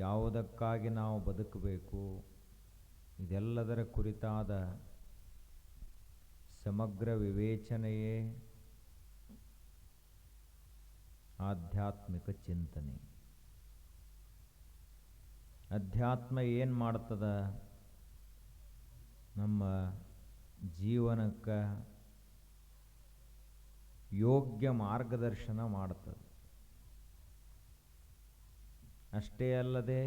ಯಾವುದಕ್ಕಾಗಿ ನಾವು ಬದುಕಬೇಕು, ಇದೆಲ್ಲದರ ಕುರಿತಾದ ಸಮಗ್ರ ವಿವೇಚನೆಯೇ ಆಧ್ಯಾತ್ಮಿಕ ಚಿಂತನೆ. ಅಧ್ಯಾತ್ಮ ಏನು ಮಾಡ್ತದ? ನಮ್ಮ ಜೀವನಕ್ಕೆ ಯೋಗ್ಯ ಮಾರ್ಗದರ್ಶನ ಮಾಡ್ತದೆ. ಅಷ್ಟೇ ಅಲ್ಲದೆ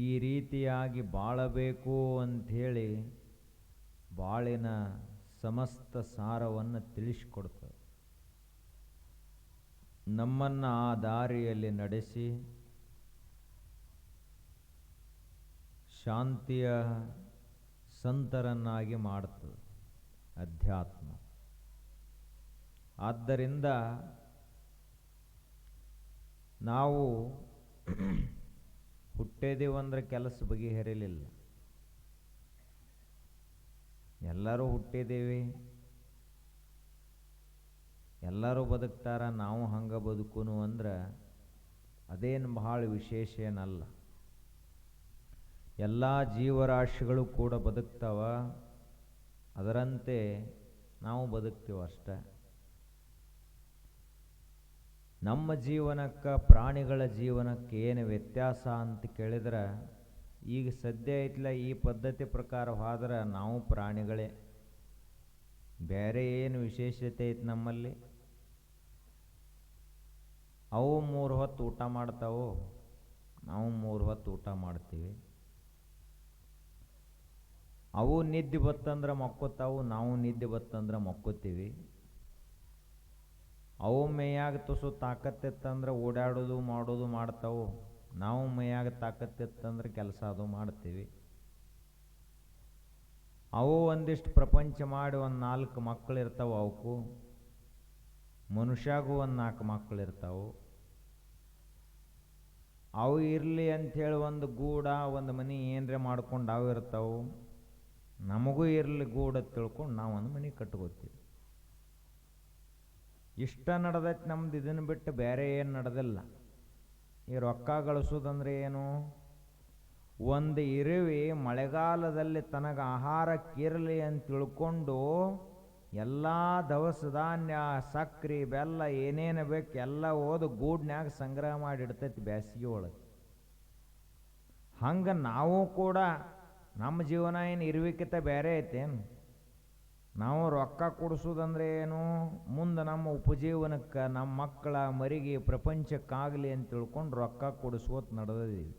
ಈ ರೀತಿಯಾಗಿ ಬಾಳಬೇಕು ಅಂಥೇಳಿ ಬಾಳಿನ ಸಮಸ್ತ ಸಾರವನ್ನು ತಿಳಿಸಿಕೊಡ್ತದೆ. ನಮ್ಮನ್ನು ಆ ದಾರಿಯಲ್ಲಿ ನಡೆಸಿ ಶಾಂತಿಯ ಸಂತರನ್ನಾಗಿ ಮಾಡ್ತದೆ ಅಧ್ಯಾತ್ಮ. ಆದ್ದರಿಂದ ನಾವು ಹುಟ್ಟಿದೀವಂದ್ರೆ ಕೆಲಸ ಬಗೆಹರಿಲಿಲ್ಲ. ಎಲ್ಲರೂ ಹುಟ್ಟಿದ್ದೀವಿ, ಎಲ್ಲರೂ ಬದುಕ್ತಾರ, ನಾವು ಹಂಗೆ ಬದುಕುನು ಅಂದ್ರೆ ಅದೇನು ಬಹಳ ವಿಶೇಷ ಏನಲ್ಲ. ಎಲ್ಲ ಜೀವರಾಶಿಗಳು ಕೂಡ ಬದುಕ್ತಾವ, ಅದರಂತೆ ನಾವು ಬದುಕ್ತೀವಿ ಅಷ್ಟೆ. ನಮ್ಮ ಜೀವನಕ್ಕೆ ಪ್ರಾಣಿಗಳ ಜೀವನಕ್ಕೆ ಏನು ವ್ಯತ್ಯಾಸ ಅಂತ ಕೇಳಿದ್ರೆ, ಈಗ ಸದ್ಯ ಐತ್ಲ ಈ ಪದ್ಧತಿ ಪ್ರಕಾರ ಹೋದ್ರೆ ನಾವು ಪ್ರಾಣಿಗಳೇ. ಬೇರೆ ಏನು ವಿಶೇಷತೆ ಐತೆ ನಮ್ಮಲ್ಲಿ? ಅವು 3 ಹೊತ್ತು ಊಟ ಮಾಡ್ತಾವು, ನಾವು 3 ಹೊತ್ತು ಊಟ ಮಾಡ್ತೀವಿ. ಅವು ನಿದ್ದೆ ಬತ್ತಂದ್ರೆ ಮಕ್ಕೋತಾವು, ನಾವು ನಿದ್ದೆ ಬತ್ತಂದ್ರೆ ಮಕ್ಕೋತೀವಿ. ಅವು ಮೈಯಾಗ ತುಸು ತಾಕತ್ತಿತ್ತಂದ್ರೆ ಓಡಾಡೋದು ಮಾಡೋದು ಮಾಡ್ತಾವು, ನಾವು ಮೈಯಾಗ ತಾಕತ್ತಿತ್ತಂದ್ರೆ ಕೆಲಸ ಅದು ಮಾಡ್ತೀವಿ. ಅವು ಒಂದಿಷ್ಟು ಪ್ರಪಂಚ ಮಾಡಿ 4 ಮಕ್ಕಳು ಇರ್ತಾವೆ. ಅವಕ್ಕೂ ಮನುಷ್ಯಾಗೂ 4 ಮಕ್ಕಳು ಇರ್ತಾವೆ. ಅವು ಇರಲಿ ಅಂಥೇಳಿ ಒಂದು ಗೂಡ ಒಂದು ಮನೆ ಏನರೇ ಮಾಡ್ಕೊಂಡು ಅವು ಇರ್ತಾವೆ. ನಮಗೂ ಇರಲಿ ಗೂಡ ತಿಳ್ಕೊಂಡು ನಾವು ಒಂದು ಮನೆ ಕಟ್ಕೋತೀವಿ. ಇಷ್ಟ ನಡೆದೈತೆ ನಮ್ದು. ಇದನ್ನು ಬಿಟ್ಟು ಬೇರೆ ಏನು ನಡೆದಿಲ್ಲ. ಈ ರೊಕ್ಕ ಗಳಿಸೋದಂದ್ರೆ ಏನು? ಒಂದು ಇರುವೆ ಮಳೆಗಾಲದಲ್ಲಿ ತನಗೆ ಆಹಾರಕ್ಕಿರಲಿ ಅಂತ ತಿಳ್ಕೊಂಡು ಎಲ್ಲ ದವಸ ಧಾನ್ಯ, ಸಕ್ರೆ, ಬೆಲ್ಲ ಏನೇನು ಬೇಕು ಎಲ್ಲ ಓದು ಗೂಡ್ನ್ಯಾಗ ಸಂಗ್ರಹ ಮಾಡಿಡ್ತೈತಿ ಬೇಸಿಗೆ ಒಳಗೆ. ಹಂಗೆ ನಾವು ಕೂಡ ನಮ್ಮ ಜೀವನ ಏನು ಇರುವಿಕಿಂತ ಬೇರೆ ಐತೇನು? ನಾವು ರೊಕ್ಕ ಕೊಡಿಸೋದಂದ್ರೆ ಏನು? ಮುಂದೆ ನಮ್ಮ ಉಪಜೀವನಕ್ಕೆ, ನಮ್ಮ ಮಕ್ಕಳ ಮರಿಗೆ, ಪ್ರಪಂಚಕ್ಕಾಗಲಿ ಅಂತ ತಿಳ್ಕೊಂಡು ರೊಕ್ಕ ಕೊಡಿಸೋತ್ ನಡೆದಿದ್ದೀವಿ.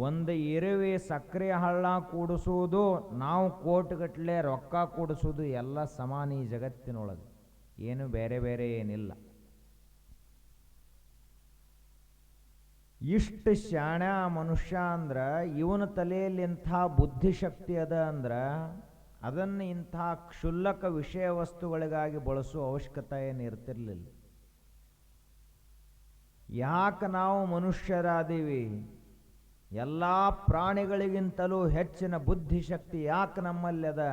ಒಂದು ಇರುವೆ ಸಕ್ಕರೆ ಹಳ್ಳ ಕೂಡಿಸೋದು, ನಾವು ಕೋಟಿಗಟ್ಟಲೆ ರೊಕ್ಕ ಕೊಡಿಸೋದು ಎಲ್ಲ ಸಮಾನ ಈ ಜಗತ್ತಿನೊಳಗೆ. ಏನು ಬೇರೆ ಬೇರೆ ಏನಿಲ್ಲ. ಇಷ್ಟು ಶಾಣ್ಯ ಮನುಷ್ಯ ಅಂದ್ರೆ ಇವನ ತಲೆಯಲ್ಲಿ ಇಂಥ ಬುದ್ಧಿಶಕ್ತಿ ಅದ ಅಂದ್ರೆ ಅದನ್ನು ಇಂಥ ಕ್ಷುಲ್ಲಕ ವಿಷಯ ವಸ್ತುಗಳಿಗಾಗಿ ಬಳಸೋ ಅವಶ್ಯಕತೆ ಏನು ಇರ್ತಿರ್ಲಿಲ್ಲ. ಯಾಕೆ ನಾವು ಮನುಷ್ಯರಾದೀವಿ? ಎಲ್ಲ ಪ್ರಾಣಿಗಳಿಗಿಂತಲೂ ಹೆಚ್ಚಿನ ಬುದ್ಧಿಶಕ್ತಿ ಯಾಕೆ ನಮ್ಮಲ್ಲಿ ಅದ,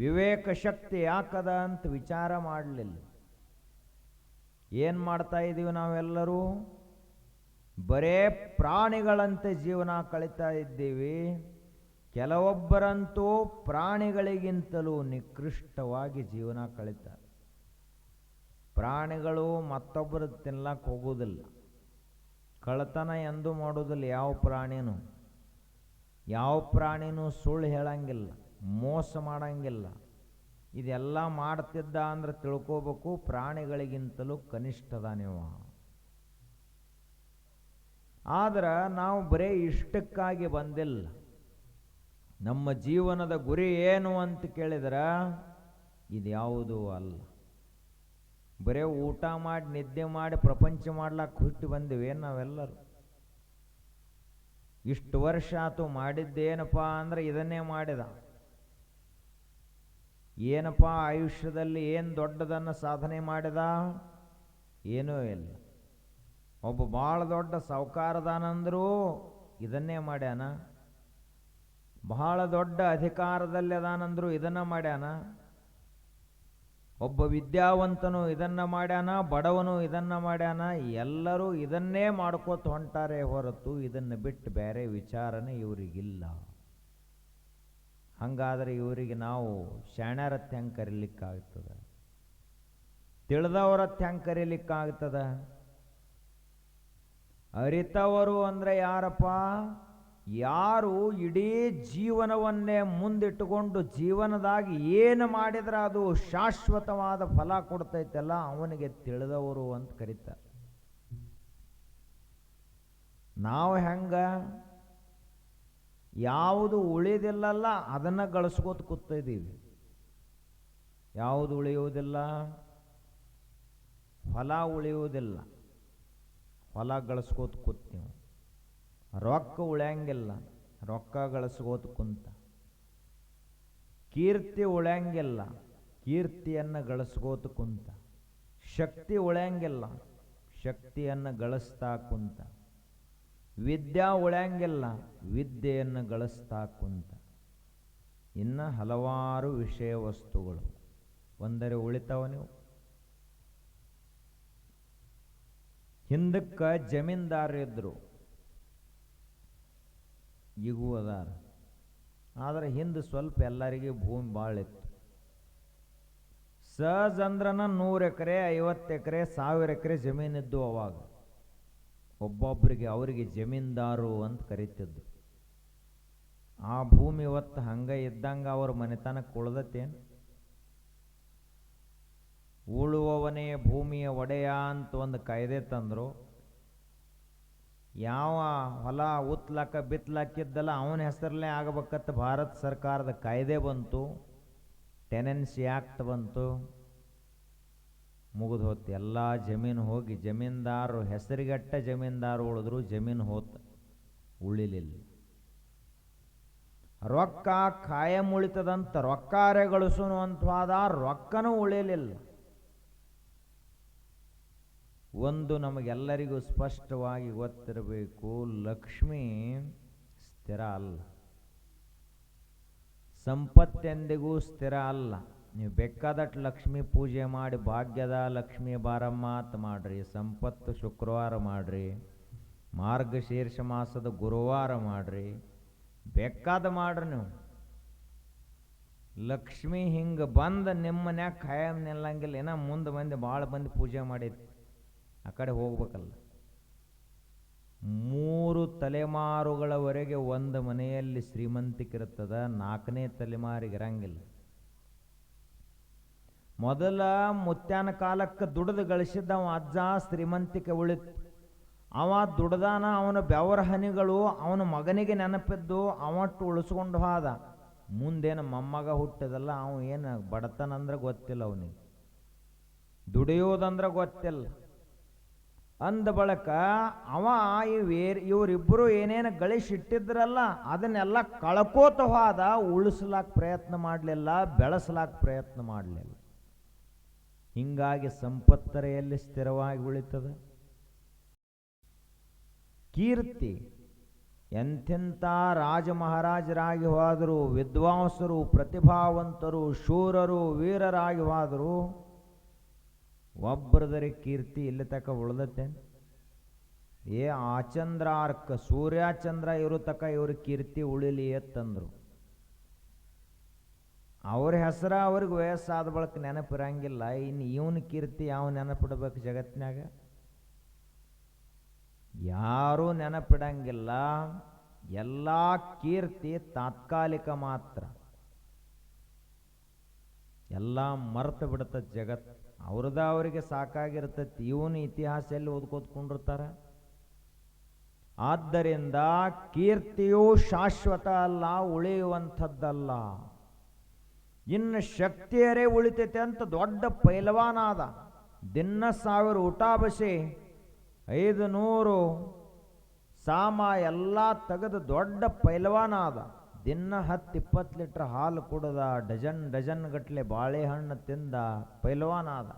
ವಿವೇಕ ಶಕ್ತಿ ಯಾಕದ ಅಂತ ವಿಚಾರ ಮಾಡಲಿಲ್ಲ. ಏನು ಮಾಡ್ತಾ ಇದ್ದೀವಿ ನಾವೆಲ್ಲರೂ? ಬರೇ ಪ್ರಾಣಿಗಳಂತೆ ಜೀವನ ಕಳೀತಾ ಇದ್ದೀವಿ. ಕೆಲವೊಬ್ಬರಂತೂ ಪ್ರಾಣಿಗಳಿಗಿಂತಲೂ ನಿಕೃಷ್ಟವಾಗಿ ಜೀವನ ಕಳೀತಾರೆ. ಪ್ರಾಣಿಗಳು ಮತ್ತೊಬ್ಬರು ತಿನ್ನಕ್ಕೆ ಹೋಗೋದಿಲ್ಲ, ಕಳ್ಳತನ ಎಂದೂ ಮಾಡೋದಿಲ್ಲ. ಯಾವ ಪ್ರಾಣಿನೂ ಸುಳ್ಳು ಹೇಳಂಗಿಲ್ಲ, ಮೋಸ ಮಾಡಂಗಿಲ್ಲ. ಇದೆಲ್ಲ ಮಾಡ್ತಿದ್ದ ಅಂದ್ರೆ ತಿಳ್ಕೋಬೇಕು, ಪ್ರಾಣಿಗಳಿಗಿಂತಲೂ ಕನಿಷ್ಠದ ನೀವು. ಆದ್ರೆ ನಾವು ಬರೀ ಇಷ್ಟಕ್ಕಾಗಿ ಬಂದಿಲ್ಲ. ನಮ್ಮ ಜೀವನದ ಗುರಿ ಏನು ಅಂತ ಕೇಳಿದ್ರೆ ಇದ್ಯಾವುದೂ ಅಲ್ಲ. ಬರೇ ಊಟ ಮಾಡಿ ನಿದ್ದೆ ಮಾಡಿ ಪ್ರಪಂಚ ಮಾಡ್ಲಾಕ ಹುಟ್ಟಿ ಬಂದಿವಿ ನಾವೆಲ್ಲರೂ. ಇಷ್ಟು ವರ್ಷ ಆತು ಮಾಡಿದ್ದೇನಪ್ಪ ಅಂದ್ರೆ ಇದನ್ನೇ ಮಾಡಿದ. ಏನಪ್ಪ ಆಯುಷ್ಯದಲ್ಲಿ ಏನು ದೊಡ್ಡದನ್ನು ಸಾಧನೆ ಮಾಡಿದ? ಏನೂ ಇಲ್ಲ. ಒಬ್ಬ ಭಾಳ ದೊಡ್ಡ ಸಾಹುಕಾರದಾನಂದರೂ ಇದನ್ನೇ ಮಾಡ್ಯಾನ. ಬಹಳ ದೊಡ್ಡ ಅಧಿಕಾರದಲ್ಲಿ ಅದಾನಂದ್ರು ಇದನ್ನ ಮಾಡ್ಯಾನ. ಒಬ್ಬ ವಿದ್ಯಾವಂತನು ಇದನ್ನ ಮಾಡ್ಯಾನ, ಬಡವನು ಇದನ್ನ ಮಾಡ್ಯಾನ, ಎಲ್ಲರೂ ಇದನ್ನೇ ಮಾಡ್ಕೋತ ಹೊಂಟಾರೆ ಹೊರತು ಇದನ್ನು ಬಿಟ್ಟು ಬೇರೆ ವಿಚಾರನೆ ಇವರಿಗಿಲ್ಲ. ಹಂಗಾದರೆ ಇವರಿಗೆ ನಾವು ಶಾಣ್ಯರತ್ ಹೆಂಗೆ ಕರೀಲಿಕ್ಕಾಗ್ತದ? ತಿಳಿದವರತ್ ಹೆಂಗೆ ಕರೀಲಿಕ್ಕಾಗ್ತದ? ಅರಿತವರು ಅಂದರೆ ಯಾರಪ್ಪ? ಯಾರು ಇಡೀ ಜೀವನವನ್ನೇ ಮುಂದಿಟ್ಟುಕೊಂಡು ಜೀವನದಾಗಿ ಏನು ಮಾಡಿದ್ರೆ ಅದು ಶಾಶ್ವತವಾದ ಫಲ ಕೊಡ್ತೈತಲ್ಲ ಅವನಿಗೆ ತಿಳಿದವರು ಅಂತ ಕರೀತಾರೆ. ನಾವು ಹೆಂಗ ಯಾವುದು ಉಳಿದಿಲ್ಲಲ್ಲ ಅದನ್ನು ಗಳಿಸ್ಕೋತ ಕೂತಿದ್ದೀವಿ. ಯಾವುದು ಉಳಿಯುವುದಿಲ್ಲ? ಫಲ ಉಳಿಯುವುದಿಲ್ಲ. ಫಲ ಗಳಿಸ್ಕೋತ ಕೂತೀವಿ. ರೊಕ್ಕ ಉಳಿಯಂಗಿಲ್ಲ, ರೊಕ್ಕ ಗಳಿಸ್ಕೋತ ಕುಂತ. ಕೀರ್ತಿ ಉಳಿಯಂಗಿಲ್ಲ, ಕೀರ್ತಿಯನ್ನು ಗಳಿಸ್ಕೋತ ಕುಂತ. ಶಕ್ತಿ ಉಳಿಯಂಗಿಲ್ಲ, ಶಕ್ತಿಯನ್ನು ಗಳಿಸ್ತಾ ಕುಂತ. ವಿದ್ಯಾ ಉಳಿಯಂಗಿಲ್ಲ, ವಿದ್ಯೆಯನ್ನು ಗಳಿಸ್ತಾ ಕುಂತ. ಇನ್ನು ಹಲವಾರು ವಿಷಯ ವಸ್ತುಗಳು ಒಂದರೆ ಉಳಿತಾವ. ನೀವು ಹಿಂದಕ್ಕೆ ಜಮೀನ್ದಾರರಿದ್ದರು, ಈಗೂ ಅದಾರ. ಆದರೆ ಹಿಂದೆ ಸ್ವಲ್ಪ ಎಲ್ಲರಿಗೆ ಭೂಮಿ ಭಾಳ ಇತ್ತು. ಸಹಜ ಅಂದ್ರನ 100 ಎಕರೆ, 50 ಎಕರೆ, 1000 ಎಕರೆ ಜಮೀನಿದ್ದು. ಅವಾಗ ಒಬ್ಬೊಬ್ಬರಿಗೆ ಅವರಿಗೆ ಜಮೀನ್ದಾರು ಅಂತ ಕರೀತಿದ್ದು. ಆ ಭೂಮಿ ಇವತ್ತು ಹಂಗೆ ಇದ್ದಂಗೆ ಅವ್ರ ಮನೆತನಕ್ಕೆ ಉಳ್ದತ್ತೇನು? ಉಳುವವನೇ ಭೂಮಿಯ ಒಡೆಯ ಅಂತ ಒಂದು ಕಾಯ್ದೆ ತಂದರು. ಯಾವ ಹೊಲ ಉತ್ಲಕ್ಕ ಬಿತ್ಲಕ್ಕಿದ್ದಲ್ಲ ಅವನ ಹೆಸರಲ್ಲೇ ಆಗಬೇಕತ್ತ ಭಾರತ ಸರ್ಕಾರದ ಕಾಯ್ದೆ ಬಂತು. ಟೆನೆನ್ಸಿ ಆ್ಯಕ್ಟ್ ಬಂತು. ಮುಗಿದು ಹೋತು. ಎಲ್ಲ ಜಮೀನು ಹೋಗಿ ಜಮೀನ್ದಾರರು ಹೆಸರಿಗಟ್ಟ ಜಮೀನ್ದಾರು ಉಳಿದ್ರು, ಜಮೀನು ಹೋತು, ಉಳಿಲಿಲ್ಲ. ರೊಕ್ಕ ಕಾಯಂ ಉಳಿತದಂತ ರೊಕ್ಕಾರೆ ಗಳಿಸೋನು ಅಂತವಾದ ರೊಕ್ಕನೂ ಉಳಿಲಿಲ್ಲ. ಒಂದು ನಮಗೆಲ್ಲರಿಗೂ ಸ್ಪಷ್ಟವಾಗಿ ಗೊತ್ತಿರಬೇಕು, ಲಕ್ಷ್ಮಿ ಸ್ಥಿರ ಅಲ್ಲ, ಸಂಪತ್ತೆಂದಿಗೂ ಸ್ಥಿರ ಅಲ್ಲ. ನೀವು ಬೇಕಾದಟ್ಟು ಲಕ್ಷ್ಮಿ ಪೂಜೆ ಮಾಡಿ ಭಾಗ್ಯದ ಲಕ್ಷ್ಮಿ ಬಾರಮ್ಮ ಅಂತ ಮಾಡ್ರಿ, ಸಂಪತ್ತು ಶುಕ್ರವಾರ ಮಾಡ್ರಿ, ಮಾರ್ಗಶೀರ್ಷ ಮಾಸದ ಗುರುವಾರ ಮಾಡ್ರಿ, ಬೇಕಾದ ಮಾಡ್ರಿ. ನೀವು ಲಕ್ಷ್ಮಿ ಹಿಂಗೆ ಬಂದು ನಿಮ್ಮ ಮನ್ಯಾಗ ಖಾಯಂ ನಿಲ್ಲಂಗಿಲ್ಲ. ಏನೋ ಮುಂದೆ ಮಂದಿ ಭಾಳ ಮಂದಿ ಪೂಜೆ ಮಾಡೈತಿ, ಆ ಕಡೆ ಹೋಗ್ಬೇಕಲ್ಲ. 3 ತಲೆಮಾರುಗಳವರೆಗೆ ಒಂದು ಮನೆಯಲ್ಲಿ ಶ್ರೀಮಂತಿಕಿರುತ್ತದ, 4ನೇ ತಲೆಮಾರಿಗೆ ಇರಂಗಿಲ್ಲ. ಮೊದಲ ಮುತ್ಯಾನ ಕಾಲಕ್ಕೆ ದುಡಿದು ಗಳಿಸಿದ್ದ ಅವ ಅಜ್ಜ ಶ್ರೀಮಂತಿಕೆ ಉಳಿತು. ಅವ ದುಡ್ದಾನ, ಅವನ ಬೆವರ ಹನಿಗಳು ಅವನ ಮಗನಿಗೆ ನೆನಪಿದ್ದು ಅವಟ್ಟು ಉಳಿಸ್ಕೊಂಡು ಹೋದ. ಮುಂದೇನು ಮೊಮ್ಮಗ ಹುಟ್ಟಿದಲ್ಲ, ಅವ ಏನು ಬಡತನ ಅಂದ್ರೆ ಗೊತ್ತಿಲ್ಲ, ಅವನಿಗೆ ದುಡಿಯೋದಂದ್ರೆ ಗೊತ್ತಿಲ್ಲ. ಅಂದ ಬಳಕ ಅವ ಇವರಿಬ್ಬರು ಏನೇನು ಗಳಿಸಿಟ್ಟಿದ್ರಲ್ಲ ಅದನ್ನೆಲ್ಲ ಕಳ್ಕೋತ ಹೋದ. ಉಳಿಸ್ಲಾಕ ಪ್ರಯತ್ನ ಮಾಡಲಿಲ್ಲ, ಬೆಳೆಸ್ಲಾಕ ಪ್ರಯತ್ನ ಮಾಡಲಿಲ್ಲ. ಹಿಂಗಾಗಿ ಸಂಪತ್ತರೆಯಲ್ಲಿ ಸ್ಥಿರವಾಗಿ ಉಳಿತದ. ಕೀರ್ತಿ ಎಂಥೆಂಥ ರಾಜ ಮಹಾರಾಜರಾಗಿ ಹೋದರು, ವಿದ್ವಾಂಸರು, ಪ್ರತಿಭಾವಂತರು, ಶೂರರು, ವೀರರಾಗಿ ಹೋದರು, ಒಬ್ಬರದರೆ ಕೀರ್ತಿ ಇಲ್ಲಿ ತಕ ಉಳ್ದತ್ತೆ. ಆಚಂದ್ರಾರ್ಕ ಸೂರ್ಯಚಂದ್ರ ಇರೋ ತಕ ಇವ್ರ ಕೀರ್ತಿ ಉಳಿಲಿ ಅಂತಂದ್ರು. ಅವ್ರ ಹೆಸರ ಅವ್ರಿಗೆ ವಯಸ್ಸಾದ ಬಳಕ ನೆನಪಿರಂಗಿಲ್ಲ. ಇನ್ನು ಇವನ ಕೀರ್ತಿ ಯಾವ ನೆನಪಿಡ್ಬೇಕು ಜಗತ್ತಿನಾಗ? ಯಾರೂ ನೆನಪಿಡಂಗಿಲ್ಲ. ಎಲ್ಲ ಕೀರ್ತಿ ತಾತ್ಕಾಲಿಕ ಮಾತ್ರ, ಎಲ್ಲ ಮರೆತು ಬಿಡ್ತದೆ ಜಗತ್ತು. ಅವ್ರದ ಅವರಿಗೆ ಸಾಕಾಗಿರ್ತೈತಿ. ಇವನು ಇತಿಹಾಸ ಎಲ್ಲಿ ಓದ್ಕೋತ್ಕೊಂಡಿರ್ತಾರ? ಆದ್ದರಿಂದ ಕೀರ್ತಿಯು ಶಾಶ್ವತ ಅಲ್ಲ, ಉಳಿಯುವಂಥದ್ದಲ್ಲ. ಇನ್ನು ಶಕ್ತಿಯರೇ ಉಳಿತೈತೆ ಅಂತ ದೊಡ್ಡ ಪೈಲವಾನಾದ, ದಿನ 1000 ಊಟ ಬಸಿ 500 ಸಾಮ ಎಲ್ಲ ತೆಗೆದು ದೊಡ್ಡ ಪೈಲವಾನಾದ. ದಿನ 10-20 ಲೀಟರ್ ಹಾಲು ಕುಡ್ದ, ಡಜನ್ ಗಟ್ಟಲೆ ಬಾಳೆಹಣ್ಣು ತಿಂದ ಪೈಲವಾನಾದ.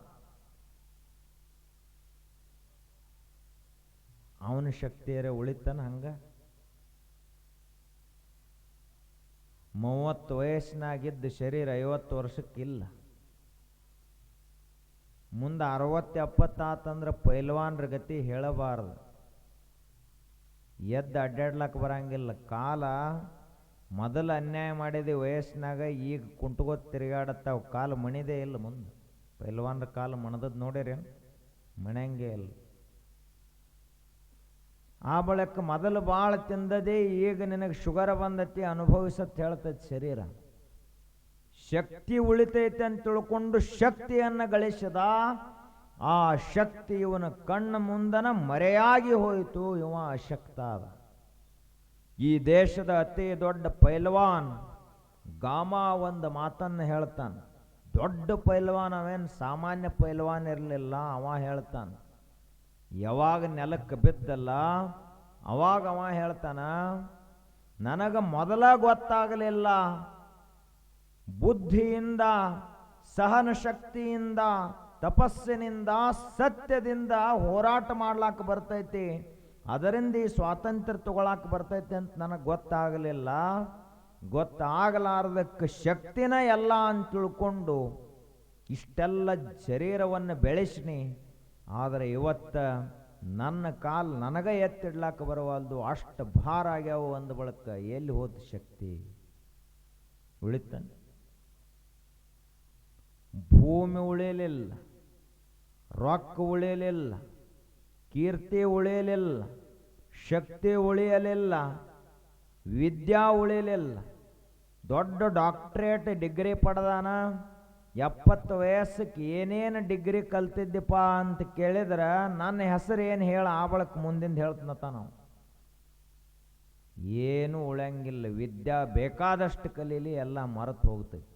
ಅವನ ಶಕ್ತಿಯರೇ ಉಳಿತಾನ ಹಂಗ? 30 ವಯಸ್ಸಿನಾಗಿದ್ದ ಶರೀರ 50 ವರ್ಷಕ್ಕಿಲ್ಲ. ಮುಂದೆ 60-70 ಆತಂದ್ರೆ ಪೈಲ್ವಾನ್ರ ಗತಿ ಹೇಳಬಾರ್ದು. ಎದ್ದು ಅಡ್ಡಾಡ್ಲಕ್ಕೆ ಬರಂಗಿಲ್ಲ. ಕಾಲ ಮೊದಲು ಅನ್ಯಾಯ ಮಾಡಿದೆ ವಯಸ್ಸಿನಾಗ, ಈಗ ಕುಂಟ್ಕೋತ ತಿರುಗಾಡತ್ತಾವ. ಕಾಲು ಮಣಿದೇ ಇಲ್ಲ. ಮುಂದೆ ಪೈಲ್ವಾನ್ರ ಕಾಲು ಮಣದದ್ದು ನೋಡಿರೇನು? ಮಣಂಗೆ ಇಲ್ಲ. ಆ ಬಳಿಕ ಮೊದಲು ಭಾಳ ತಿಂದದೇ ಈಗ ನಿನಗೆ ಶುಗರ್ ಬಂದತಿ, ಅನುಭವಿಸತ್ ಹೇಳ್ತೈತಿ ಶರೀರ. ಶಕ್ತಿ ಉಳಿತೈತೆ ಅಂತ ತಿಳ್ಕೊಂಡು ಶಕ್ತಿಯನ್ನು ಗಳಿಸಿದ. ಆ ಶಕ್ತಿ ಇವನ ಕಣ್ಣ ಮುಂದನ ಮರೆಯಾಗಿ ಹೋಯಿತು. ಇವ ಅಶಕ್ತ ಆದ. ಈ ದೇಶದ ಅತಿ ದೊಡ್ಡ ಪೈಲ್ವಾನ್ ಗಾಮಾ ಒಂದು ಮಾತನ್ನು ಹೇಳ್ತಾನೆ. ದೊಡ್ಡ ಪೈಲ್ವಾನ್ ಅವೇನು ಸಾಮಾನ್ಯ ಪೈಲ್ವಾನ್ ಇರಲಿಲ್ಲ. ಅವ ಹೇಳ್ತಾನೆ, ಯಾವಾಗ ನೆಲಕ್ಕೆ ಬಿದ್ದಲ್ಲ ಅವಾಗ ಅವ ಹೇಳ್ತಾನ, ನನಗೆ ಮೊದಲ ಗೊತ್ತಾಗಲಿಲ್ಲ, ಬುದ್ಧಿಯಿಂದ, ಸಹನ ಶಕ್ತಿಯಿಂದ, ತಪಸ್ಸಿನಿಂದ, ಸತ್ಯದಿಂದ ಹೋರಾಟ ಮಾಡ್ಲಾಕ ಬರ್ತೈತಿ, ಅದರಿಂದ ಈ ಸ್ವಾತಂತ್ರ್ಯ ತಗೊಳಕ್ ಬರ್ತೈತಿ ಅಂತ ನನಗೆ ಗೊತ್ತಾಗಲಿಲ್ಲ. ಗೊತ್ತಾಗಲಾರ್ದಕ್ಕೆ ಶಕ್ತಿನ ಎಲ್ಲ ಅಂತ ತಿಳ್ಕೊಂಡು ಇಷ್ಟೆಲ್ಲ ಶರೀರವನ್ನು ಬೆಳೆಸಿನಿ. ಆದರೆ ಇವತ್ತು ನನ್ನ ಕಾಲು ನನಗೆ ಎತ್ತಿಡ್ಲಾಕ ಬರವಲ್ದು, ಅಷ್ಟು ಭಾರ ಆಗ್ಯಾವ. ಒಂದು ಬಳಕ ಎಲ್ಲಿ ಹೋದ ಶಕ್ತಿ? ಉಳಿತಾನೆ. ಭೂಮಿ ಉಳಿಯಲಿಲ್ಲ, ರೊಕ್ಕ ಉಳಿಯಲಿಲ್ಲ, ಕೀರ್ತಿ ಉಳಿಯಲಿಲ್ಲ, ಶಕ್ತಿ ಉಳಿಯಲಿಲ್ಲ, ವಿದ್ಯಾ ಉಳಿಯಲಿಲ್ಲ. ದೊಡ್ಡ ಡಾಕ್ಟ್ರೇಟ್ ಡಿಗ್ರಿ ಪಡೆದಾನ. 70 ವಯಸ್ಸಕ್ಕೆ ಏನೇನು ಡಿಗ್ರಿ ಕಲ್ತಿದ್ದಪ್ಪ ಅಂತ ಕೇಳಿದ್ರೆ ನನ್ನ ಹೆಸರು ಏನು ಹೇಳ, ಆ ಬಳಕ ಮುಂದಿಂದ ಹೇಳ್ತನತ್ತ. ನಾವು ಏನು ಉಳಂಗಿಲ್ಲ. ವಿದ್ಯಾ ಬೇಕಾದಷ್ಟು ಕಲೀಲಿ, ಎಲ್ಲ ಮರೆತು ಹೋಗ್ತೈತಿ.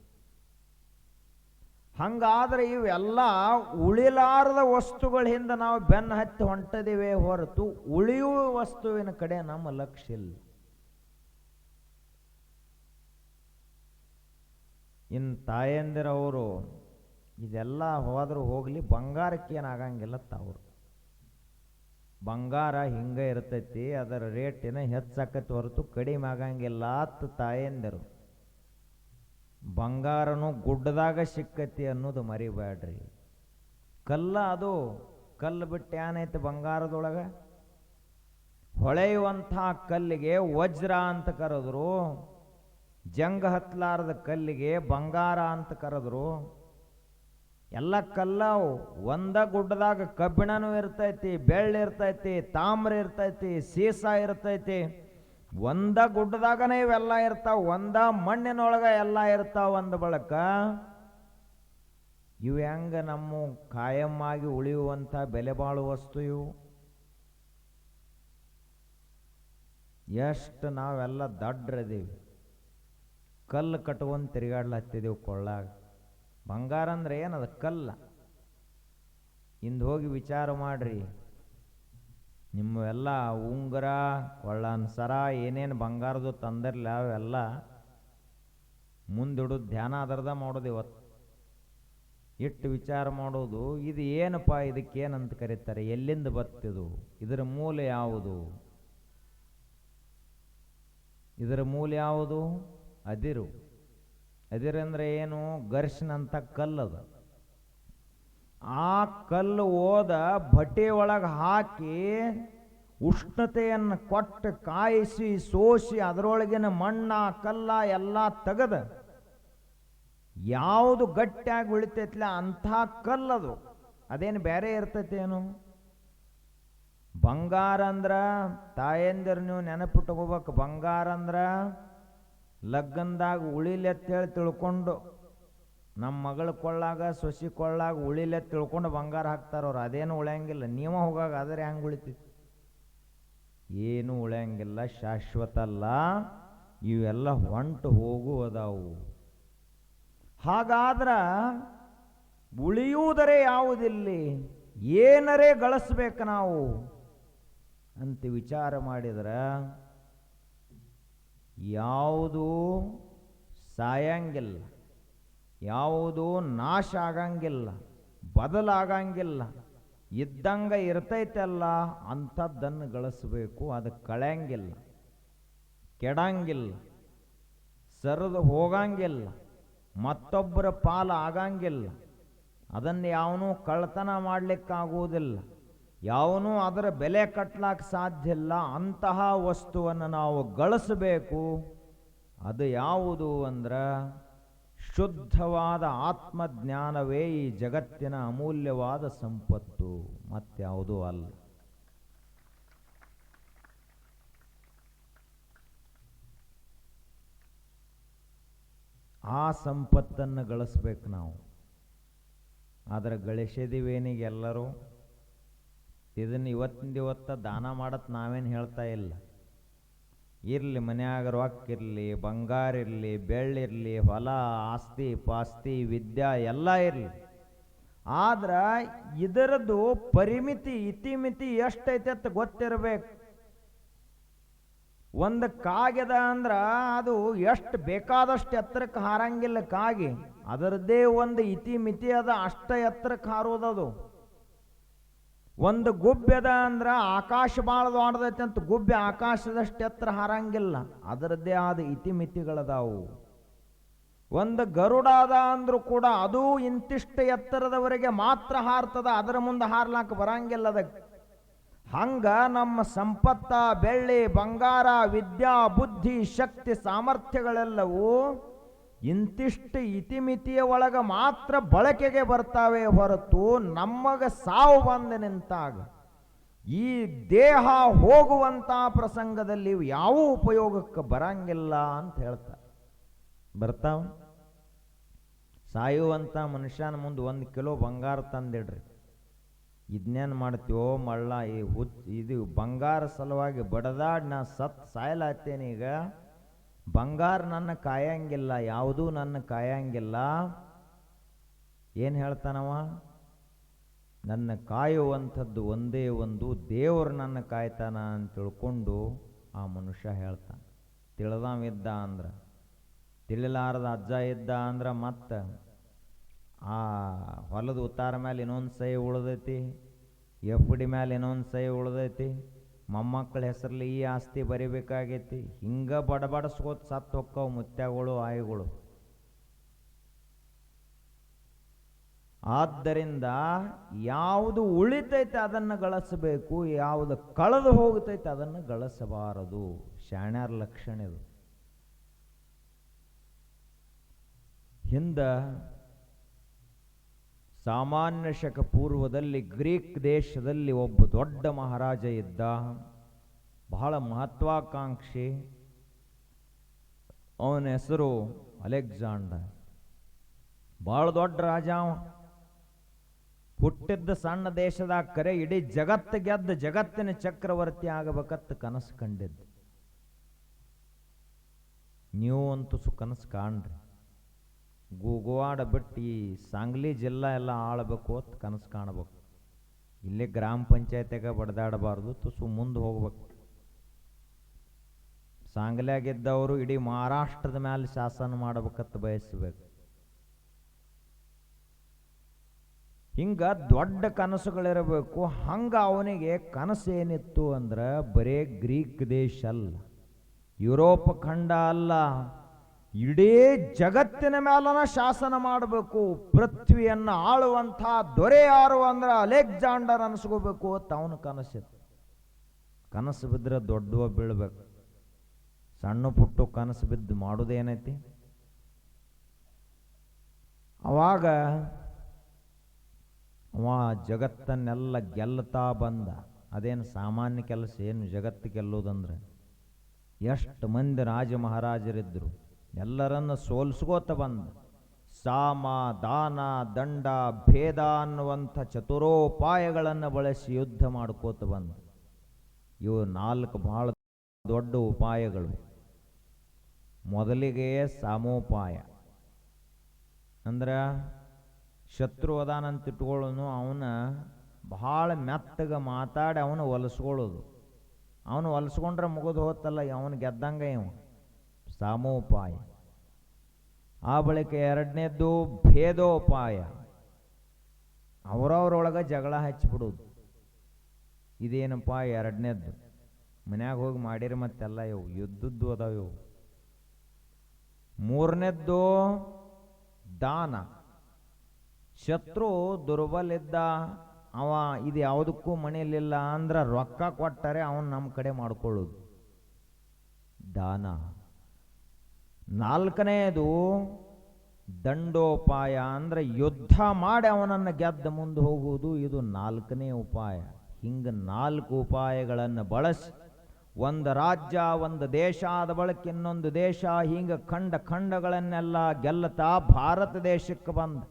ಹಂಗಾದ್ರೆ ಇವೆಲ್ಲ ಉಳಿಲಾರದ ವಸ್ತುಗಳ ಹಿಂದೆ ನಾವು ಬೆನ್ನು ಹತ್ತಿ ಹೊಂಟದಿವೆ ಹೊರತು ಉಳಿಯುವ ವಸ್ತುವಿನ ಕಡೆ ನಮ್ಮ ಲಕ್ಷ್ಯ ಇಲ್ಲ. ಇನ್ನು ತಾಯಂದಿರವರು ಇದೆಲ್ಲ ಹೋದರೂ ಹೋಗಲಿ, ಬಂಗಾರಕ್ಕೆ ಏನಾಗಂಗಿಲ್ಲ. ತಾವ್ರು ಬಂಗಾರ ಹಿಂಗೆ ಇರ್ತೈತಿ, ಅದರ ರೇಟಿನ ಹೆಚ್ಚಾಕತಿ ಹೊರತು ಕಡಿಮೆ ಆಗಂಗಿಲ್ಲ ಅಂತ ತಾಯಂದಿರು. ಬಂಗಾರನು ಗುಡ್ಡದಾಗ ಸಿಕ್ಕತಿ ಅನ್ನೋದು ಮರಿಬೇಡ್ರಿ. ಕಲ್ಲ ಅದು, ಕಲ್ಲು ಬಿಟ್ಟು ಏನೈತೆ ಬಂಗಾರದೊಳಗೆ? ಹೊಳೆಯುವಂಥ ಕಲ್ಲಿಗೆ ವಜ್ರ ಅಂತ ಕರೆದ್ರು, ಜಂಗ ಹತ್ತಲಾರದ ಕಲ್ಲಿಗೆ ಬಂಗಾರ ಅಂತ ಕರೆದ್ರು. ಎಲ್ಲ ಕಲ್ಲವು. ಒಂದ ಗುಡ್ಡದಾಗ ಕಬ್ಬಿಣನೂ ಇರ್ತೈತಿ, ಬೆಳ್ಳಿ ಇರ್ತೈತಿ, ತಾಮ್ರ ಇರ್ತೈತಿ, ಸೀಸ ಇರ್ತೈತಿ. ಒಂದ ಗುಡ್ಡದಾಗನೇ ಇವೆಲ್ಲ ಇರ್ತಾವ, ಒಂದ ಮಣ್ಣಿನೊಳಗೆ ಎಲ್ಲ ಇರ್ತಾವ. ಒಂದು ಬಳಕ ಇವು ಹೆಂಗ ನಮ್ಮ ಕಾಯಮ್ಮಾಗಿ ಉಳಿಯುವಂಥ ಬೆಲೆ ಬಾಳುವ ವಸ್ತು ಇವು? ಎಷ್ಟು ನಾವೆಲ್ಲ ದಡ್ರದೀವಿ, ಕಲ್ಲು ಕಟ್ಕೊಂಡು ತಿರುಗಾಡ್ಲತ್ತಿದ್ದೀವಿ ಕೊಳ್ಳಾಗ. ಬಂಗಾರ ಅಂದ್ರೆ ಏನದು? ಕಲ್ಲ. ಇಂದು ಹೋಗಿ ವಿಚಾರ ಮಾಡ್ರಿ, ನಿಮ್ಮೆಲ್ಲ ಉಂಗುರ, ಕೊಳ್ಳನ ಸರ, ಏನೇನು ಬಂಗಾರದು ತಂದಿರಲಿ ಅವೆಲ್ಲ ಮುಂದಿಡೋದು ಧ್ಯಾನ ಅದರದ ಮಾಡೋದು. ಇವತ್ತು ಇಟ್ಟು ವಿಚಾರ ಮಾಡೋದು, ಇದು ಏನಪ್ಪ, ಇದಕ್ಕೇನಂತ ಕರೀತಾರೆ, ಎಲ್ಲಿಂದ ಬತ್ತಿದು, ಇದರ ಮೂಲ ಯಾವುದು, ಇದರ ಮೂಲ ಯಾವುದು? ಅದಿರು. ಅದಿರಂದ್ರೆ ಏನು? ಘರ್ಷಣ ಅಂತ ಕಲ್ಲದು. ಆ ಕಲ್ಲು ಓದ ಭಟ್ಟಿ ಒಳಗೆ ಹಾಕಿ ಉಷ್ಣತೆಯನ್ನು ಕೊಟ್ಟು ಕಾಯಿಸಿ ಸೋಸಿ ಅದರೊಳಗಿನ ಮಣ್ಣ ಕಲ್ಲ ಎಲ್ಲ ತೆಗೆದ ಯಾವುದು ಗಟ್ಟಿಯಾಗಿ ಉಳಿತೈತ್ಲ ಅಂಥ ಕಲ್ಲದು. ಅದೇನು ಬೇರೆ ಇರ್ತೈತೇನು? ಬಂಗಾರ ಅಂದ್ರ ತಾಯಂದಿರು ನೀವು ನೆನಪಿಟ್ಕೋಬೇಕು. ಬಂಗಾರ ಅಂದ್ರ ಲಗ್ನದಾಗ ಉಳಿಲೆತ್ತೇಳಿ ತಿಳ್ಕೊಂಡು, ನಮ್ಮ ಮಗಳ ಕೊಳ್ಳಾಗ ಸೊಸಿ ಕೊಳ್ಳಾಗ ಉಳಿಲೆ ತಿಳ್ಕೊಂಡು ಬಂಗಾರ ಹಾಕ್ತಾರವ್ರು. ಅದೇನು ಉಳಿಯಂಗಿಲ್ಲ. ನೀವು ಹೋಗಾಗ ಆದರೆ ಹೆಂಗೆ ಉಳಿತೈತಿ? ಏನು ಉಳಿಯಂಗಿಲ್ಲ, ಶಾಶ್ವತ ಅಲ್ಲ. ಇವೆಲ್ಲ ಹೊಂಟು ಹೋಗುವುದಾವು. ಹಾಗಾದ್ರೆ ಉಳಿಯುವುದರೇ ಯಾವುದಿಲ್ಲಿ? ಏನರೇ ಗಳಿಸ್ಬೇಕು ನಾವು ಅಂತ ವಿಚಾರ ಮಾಡಿದ್ರೆ ಯಾವುದು ಸಾಯಂಗಿಲ್ಲ, ಯಾವುದು ನಾಶ ಆಗಂಗಿಲ್ಲ, ಬದಲಾಗಂಗಿಲ್ಲ, ಇದ್ದಂಗೆ ಇರ್ತೈತಲ್ಲ ಅಂಥದ್ದನ್ನು ಗಳಿಸ್ಬೇಕು. ಅದು ಕಳೆಯಂಗಿಲ್ಲ, ಕೆಡಂಗಿಲ್ಲ, ಸರಿದು ಹೋಗಂಗಿಲ್ಲ, ಮತ್ತೊಬ್ಬರ ಪಾಲು ಆಗಂಗಿಲ್ಲ. ಅದನ್ನು ಯಾವನೂ ಕಳ್ತನ ಮಾಡಲಿಕ್ಕಾಗುವುದಿಲ್ಲ, ಯಾವನೂ ಅದರ ಬೆಲೆ ಕಟ್ಟಲಿಕ್ಕೆ ಸಾಧ್ಯ ಇಲ್ಲ. ಅಂತಹ ವಸ್ತುವನ್ನು ನಾವು ಗಳಿಸಬೇಕು. ಅದು ಯಾವುದು ಅಂದ್ರೆ ಶುದ್ಧವಾದ ಆತ್ಮಜ್ಞಾನವೇ ಈ ಜಗತ್ತಿನ ಅಮೂಲ್ಯವಾದ ಸಂಪತ್ತು, ಮತ್ಯಾವುದೂ ಅಲ್ಲ. ಆ ಸಂಪತ್ತನ್ನು ಗಳಿಸ್ಬೇಕು ನಾವು. ಆದರೆ ಗಳಿಸಿದೀವೇನಿಗೆ ಎಲ್ಲರೂ ಇದನ್ನು ಇವತ್ತಿಂದ ದಾನ ಮಾಡತ್ ನಾವೇನು ಹೇಳ್ತಾ ಇಲ್ಲ. ಇರಲಿ, ಮನ್ಯಾಗ ರೊಕ್ಕ ಇರಲಿ, ಬಂಗಾರ ಇರಲಿ, ಬೆಳ್ಳಿರಲಿ, ಹೊಲ ಆಸ್ತಿ ಪಾಸ್ತಿ ವಿದ್ಯಾ ಎಲ್ಲ ಇರಲಿ, ಆದ್ರೆ ಇದರದ್ದು ಪರಿಮಿತಿ ಇತಿಮಿತಿ ಎಷ್ಟೈತೆ ಅಂತ ಗೊತ್ತಿರಬೇಕು. ಒಂದು ಕಾಗೆದ ಅಂದ್ರೆ ಅದು ಎಷ್ಟು ಬೇಕಾದಷ್ಟು ಎತ್ತರಕ್ಕೆ ಹಾರಂಗಿಲ್ಲ ಕಾಗಿ, ಅದರದ್ದೇ ಒಂದು ಇತಿಮಿತಿ ಅದ, ಅಷ್ಟ ಎತ್ತರಕ್ಕೆ ಹಾರೋದದು. ಒಂದು ಗುಬ್ಬೆದ ಅಂದ್ರೆ ಆಕಾಶ ಭಾಳ ದೊಡ್ಡದೈತೆ ಅಂತ ಗುಬ್ಬೆ ಆಕಾಶದಷ್ಟು ಎತ್ತರ ಹಾರಂಗಿಲ್ಲ, ಅದರದ್ದೇ ಆದ ಇತಿಮಿತಿಗಳದಾವು. ಒಂದು ಗರುಡ ಅದ ಅಂದ್ರೂ ಕೂಡ ಅದು ಇಂತಿಷ್ಟು ಎತ್ತರದವರೆಗೆ ಮಾತ್ರ ಹಾರ್ತದ, ಅದರ ಮುಂದೆ ಹಾರ್ಲಾಕ ಬರಂಗಿಲ್ಲ ಅದಕ್ಕೆ. ಹಂಗ ನಮ್ಮ ಸಂಪತ್ತ, ಬೆಳ್ಳಿ ಬಂಗಾರ, ವಿದ್ಯಾ ಬುದ್ಧಿ ಶಕ್ತಿ ಸಾಮರ್ಥ್ಯಗಳೆಲ್ಲವೂ ಇಂತಿಷ್ಟು ಇತಿಮಿತಿಯ ಒಳಗೆ ಮಾತ್ರ ಬಳಕೆಗೆ ಬರ್ತಾವೆ ಹೊರತು ನಮಗೆ ಸಾವು ಬಂದು ನಿಂತಾಗ ಈ ದೇಹ ಹೋಗುವಂಥ ಪ್ರಸಂಗದಲ್ಲಿ ಯಾವ ಉಪಯೋಗಕ್ಕೆ ಬರಂಗಿಲ್ಲ ಅಂತ ಹೇಳ್ತಾರೆ. ಬರ್ತಾವ ಸಾಯುವಂಥ ಮನುಷ್ಯನ ಮುಂದೆ 1 ಕಿಲೋ ಬಂಗಾರ ತಂದಿಡ್ರಿ, ಇದನ್ನೇನು ಮಾಡ್ತೀವೋ ಮಳ್ಳ, ಇದು ಬಂಗಾರ ಸಲುವಾಗಿ ಬಡದಾಡ್ ನಾ ಸಾಯಲಾತ್ತೇನೆ. ಈಗ ಬಂಗಾರ ನನ್ನ ಕಾಯಂಗಿಲ್ಲ, ಯಾವುದೂ ನನ್ನ ಕಾಯಂಗಿಲ್ಲ. ಏನು ಹೇಳ್ತಾನವ? ನನ್ನ ಕಾಯುವಂಥದ್ದು ಒಂದೇ ಒಂದು ದೇವರು ನನ್ನ ಕಾಯ್ತಾನ ಅಂತ ತಿಳ್ಕೊಂಡು ಆ ಮನುಷ್ಯ ಹೇಳ್ತಾನೆ. ತಿಳಿದವಿದ್ದ ಅಂದ್ರೆ, ತಿಳಿಲಾರದ ಅಜ್ಜ ಇದ್ದ ಅಂದ್ರೆ ಮತ್ತೆ ಆ ಹೊಲದ ಉತ್ತಾರ ಮೇಲೆ ಇನ್ನೊಂದು ಸಹಿ ಉಳ್ದೈತಿ, FD ಮೇಲೆ ಇನ್ನೊಂದು ಸಹಿ ಉಳ್ದೈತಿ, ಮೊಮ್ಮಕ್ಕಳ ಹೆಸರಲ್ಲಿ ಈ ಆಸ್ತಿ ಬರಿಬೇಕಾಗೈತಿ. ಹಿಂಗೆ ಬಡಬಡಿಸ್ಕೋತ ಸತ್ತು ಹೊಕ್ಕವು ಮುತ್ಯಗಳು ಆಯಿಗಳು. ಆದ್ದರಿಂದ ಯಾವುದು ಉಳಿತೈತೆ ಅದನ್ನು ಗಳಿಸಬೇಕು, ಯಾವುದು ಕಳೆದು ಹೋಗ್ತೈತೆ ಅದನ್ನು ಗಳಿಸಬಾರದು. ಶಾಣ್ಯಾರ ಲಕ್ಷಣ ಇದು. ಹಿಂದೆ ಸಾಮಾನ್ಯ ಶಕ ಪೂರ್ವದಲ್ಲಿ ಗ್ರೀಕ್ ದೇಶದಲ್ಲಿ ಒಬ್ಬ ದೊಡ್ಡ ಮಹಾರಾಜ ಇದ್ದ, ಬಹಳ ಮಹತ್ವಾಕಾಂಕ್ಷಿ. ಅವನ ಹೆಸರು ಅಲೆಕ್ಸಾಂಡರ್. ಬಹಳ ದೊಡ್ಡ ರಾಜ. ಹುಟ್ಟಿದ್ದ ಸಣ್ಣ ದೇಶದಾಗ ಕರೆ ಇಡೀ ಜಗತ್ತು ಗೆದ್ದು ಜಗತ್ತಿನ ಚಕ್ರವರ್ತಿ ಆಗಬೇಕತ್ತ ಕನಸು ಕಂಡಿದ್ದು. ನೀವು ಅಂತೂ ಕನಸು ಕಾಣ್ರಿ. ಗೋವಾಡ ಬಿಟ್ಟು ಈ ಸಾಂಗ್ಲಿ ಜಿಲ್ಲಾ ಎಲ್ಲ ಆಳ್ಬೇಕು ಅಂತ ಕನಸು ಕಾಣಬೇಕು. ಇಲ್ಲೇ ಗ್ರಾಮ ಪಂಚಾಯತಿಗೆ ಬಡ್ದಾಡಬಾರ್ದು, ತುಸು ಮುಂದೆ ಹೋಗ್ಬೇಕು. ಸಾಂಗ್ಲ್ಯಾಗಿದ್ದವರು ಇಡೀ ಮಹಾರಾಷ್ಟ್ರದ ಮೇಲೆ ಶಾಸನ ಮಾಡಬೇಕಂತ ಬಯಸಬೇಕು. ಹಿಂಗ ದೊಡ್ಡ ಕನಸುಗಳಿರಬೇಕು. ಹಂಗ ಅವನಿಗೆ ಕನಸು ಏನಿತ್ತು ಅಂದ್ರೆ ಬರೇ ಗ್ರೀಕ್ ದೇಶ ಅಲ್ಲ, ಯುರೋಪ್ ಖಂಡ ಅಲ್ಲ, ಇಡೀ ಜಗತ್ತಿನ ಮೇಲನ ಶಾಸನ ಮಾಡಬೇಕು. ಪೃಥ್ವಿಯನ್ನು ಆಳುವಂಥ ದೊರೆ ಯಾರು ಅಂದ್ರೆ ಅಲೆಕ್ಸಾಂಡರ್ ಅನಿಸ್ಕೋಬೇಕು ಅಂತ ಅವನ ಕನಸಿತ್ತು. ಕನಸು ಬಿದ್ದರೆ ದೊಡ್ಡವ ಬೀಳ್ಬೇಕು. ಸಣ್ಣ ಪುಟ್ಟು ಕನಸು ಬಿದ್ದು ಮಾಡೋದೇನೈತಿ? ಅವಾಗ ಅವ ಜಗತ್ತನ್ನೆಲ್ಲ ಗೆಲ್ಲುತ್ತಾ ಬಂದ. ಅದೇನು ಸಾಮಾನ್ಯ ಕೆಲಸ ಏನು ಜಗತ್ತು ಗೆಲ್ಲೋದಂದ್ರೆ? ಎಷ್ಟು ಮಂದಿ ರಾಜ ಮಹಾರಾಜರಿದ್ದರು, ಎಲ್ಲರನ್ನು ಸೋಲಿಸ್ಕೋತ ಬಂದ. ಸಾಮ ದಾನ ದಂಡ ಭೇದ ಅನ್ನುವಂಥ ಚತುರೋಪಾಯಗಳನ್ನು ಬಳಸಿ ಯುದ್ಧ ಮಾಡ್ಕೋತ ಬಂದ. ಇವು 4 ಬಹಳ ದೊಡ್ಡ ಉಪಾಯಗಳು. ಮೊದಲಿಗೆ ಸಾಮೋಪಾಯ ಅಂದ್ರೆ ಶತ್ರು ಅದಾನಂತ ಇಟ್ಕೊಳ್ಳೋನು, ಅವನ ಭಾಳ ಮೆತ್ತಗೆ ಮಾತಾಡಿ ಅವನು ಹೊಲಿಸ್ಕೊಳ್ಳೋದು. ಅವನು ಹೊಲಿಸ್ಕೊಂಡ್ರೆ ಮುಗಿದು ಹೋತಲ್ಲ, ಅವನು ಗೆದ್ದಂಗೆ ಇವ. ಸಾಮೋಪಾಯ. ಆ ಬಳಿಕ 2ನೇದ್ದು ಭೇದೋಪಾಯ. ಅವರವರೊಳಗೆ ಜಗಳ ಹಚ್ಚಿಬಿಡೋದು. ಇದೇನಪ್ಪ 2ನೇದ್ದು? ಮನ್ಯಾಗ ಹೋಗಿ ಮಾಡಿರಿ ಮತ್ತೆಲ್ಲ ಇವು ಯುದ್ಧದ್ದು ಅದಾವ ಇವು. 3ನೇದ್ದು ದಾನ. ಶತ್ರು ದುರ್ಬಲ ಇದ್ದ, ಅವ ಇದು ಯಾವುದಕ್ಕೂ ಮನೆಯಲ್ಲಿಲ್ಲ ಅಂದ್ರೆ ರೊಕ್ಕ ಕೊಟ್ಟರೆ ಅವನು ನಮ್ಮ ಕಡೆ ಮಾಡ್ಕೊಳ್ಳೋದು ದಾನ. ನಾಲ್ಕನೆಯದು ದಂಡೋಪಾಯ, ಅಂದ್ರೆ ಯುದ್ಧ ಮಾಡಿ ಅವನನ್ನು ಗೆದ್ದ ಮುಂದೆ ಹೋಗುವುದು. ಇದು ನಾಲ್ಕನೇ ಉಪಾಯ. ಹಿಂಗೆ 4 ಉಪಾಯಗಳನ್ನು ಬಳಸಿ ಒಂದು ರಾಜ್ಯ, ಒಂದು ದೇಶ ಆದ ಬಳಿಕ ಇನ್ನೊಂದು ದೇಶ, ಹಿಂಗೆ ಖಂಡಗಳನ್ನೆಲ್ಲ ಗೆಲ್ಲುತ್ತಾ ಭಾರತ ದೇಶಕ್ಕೆ ಬಂದ.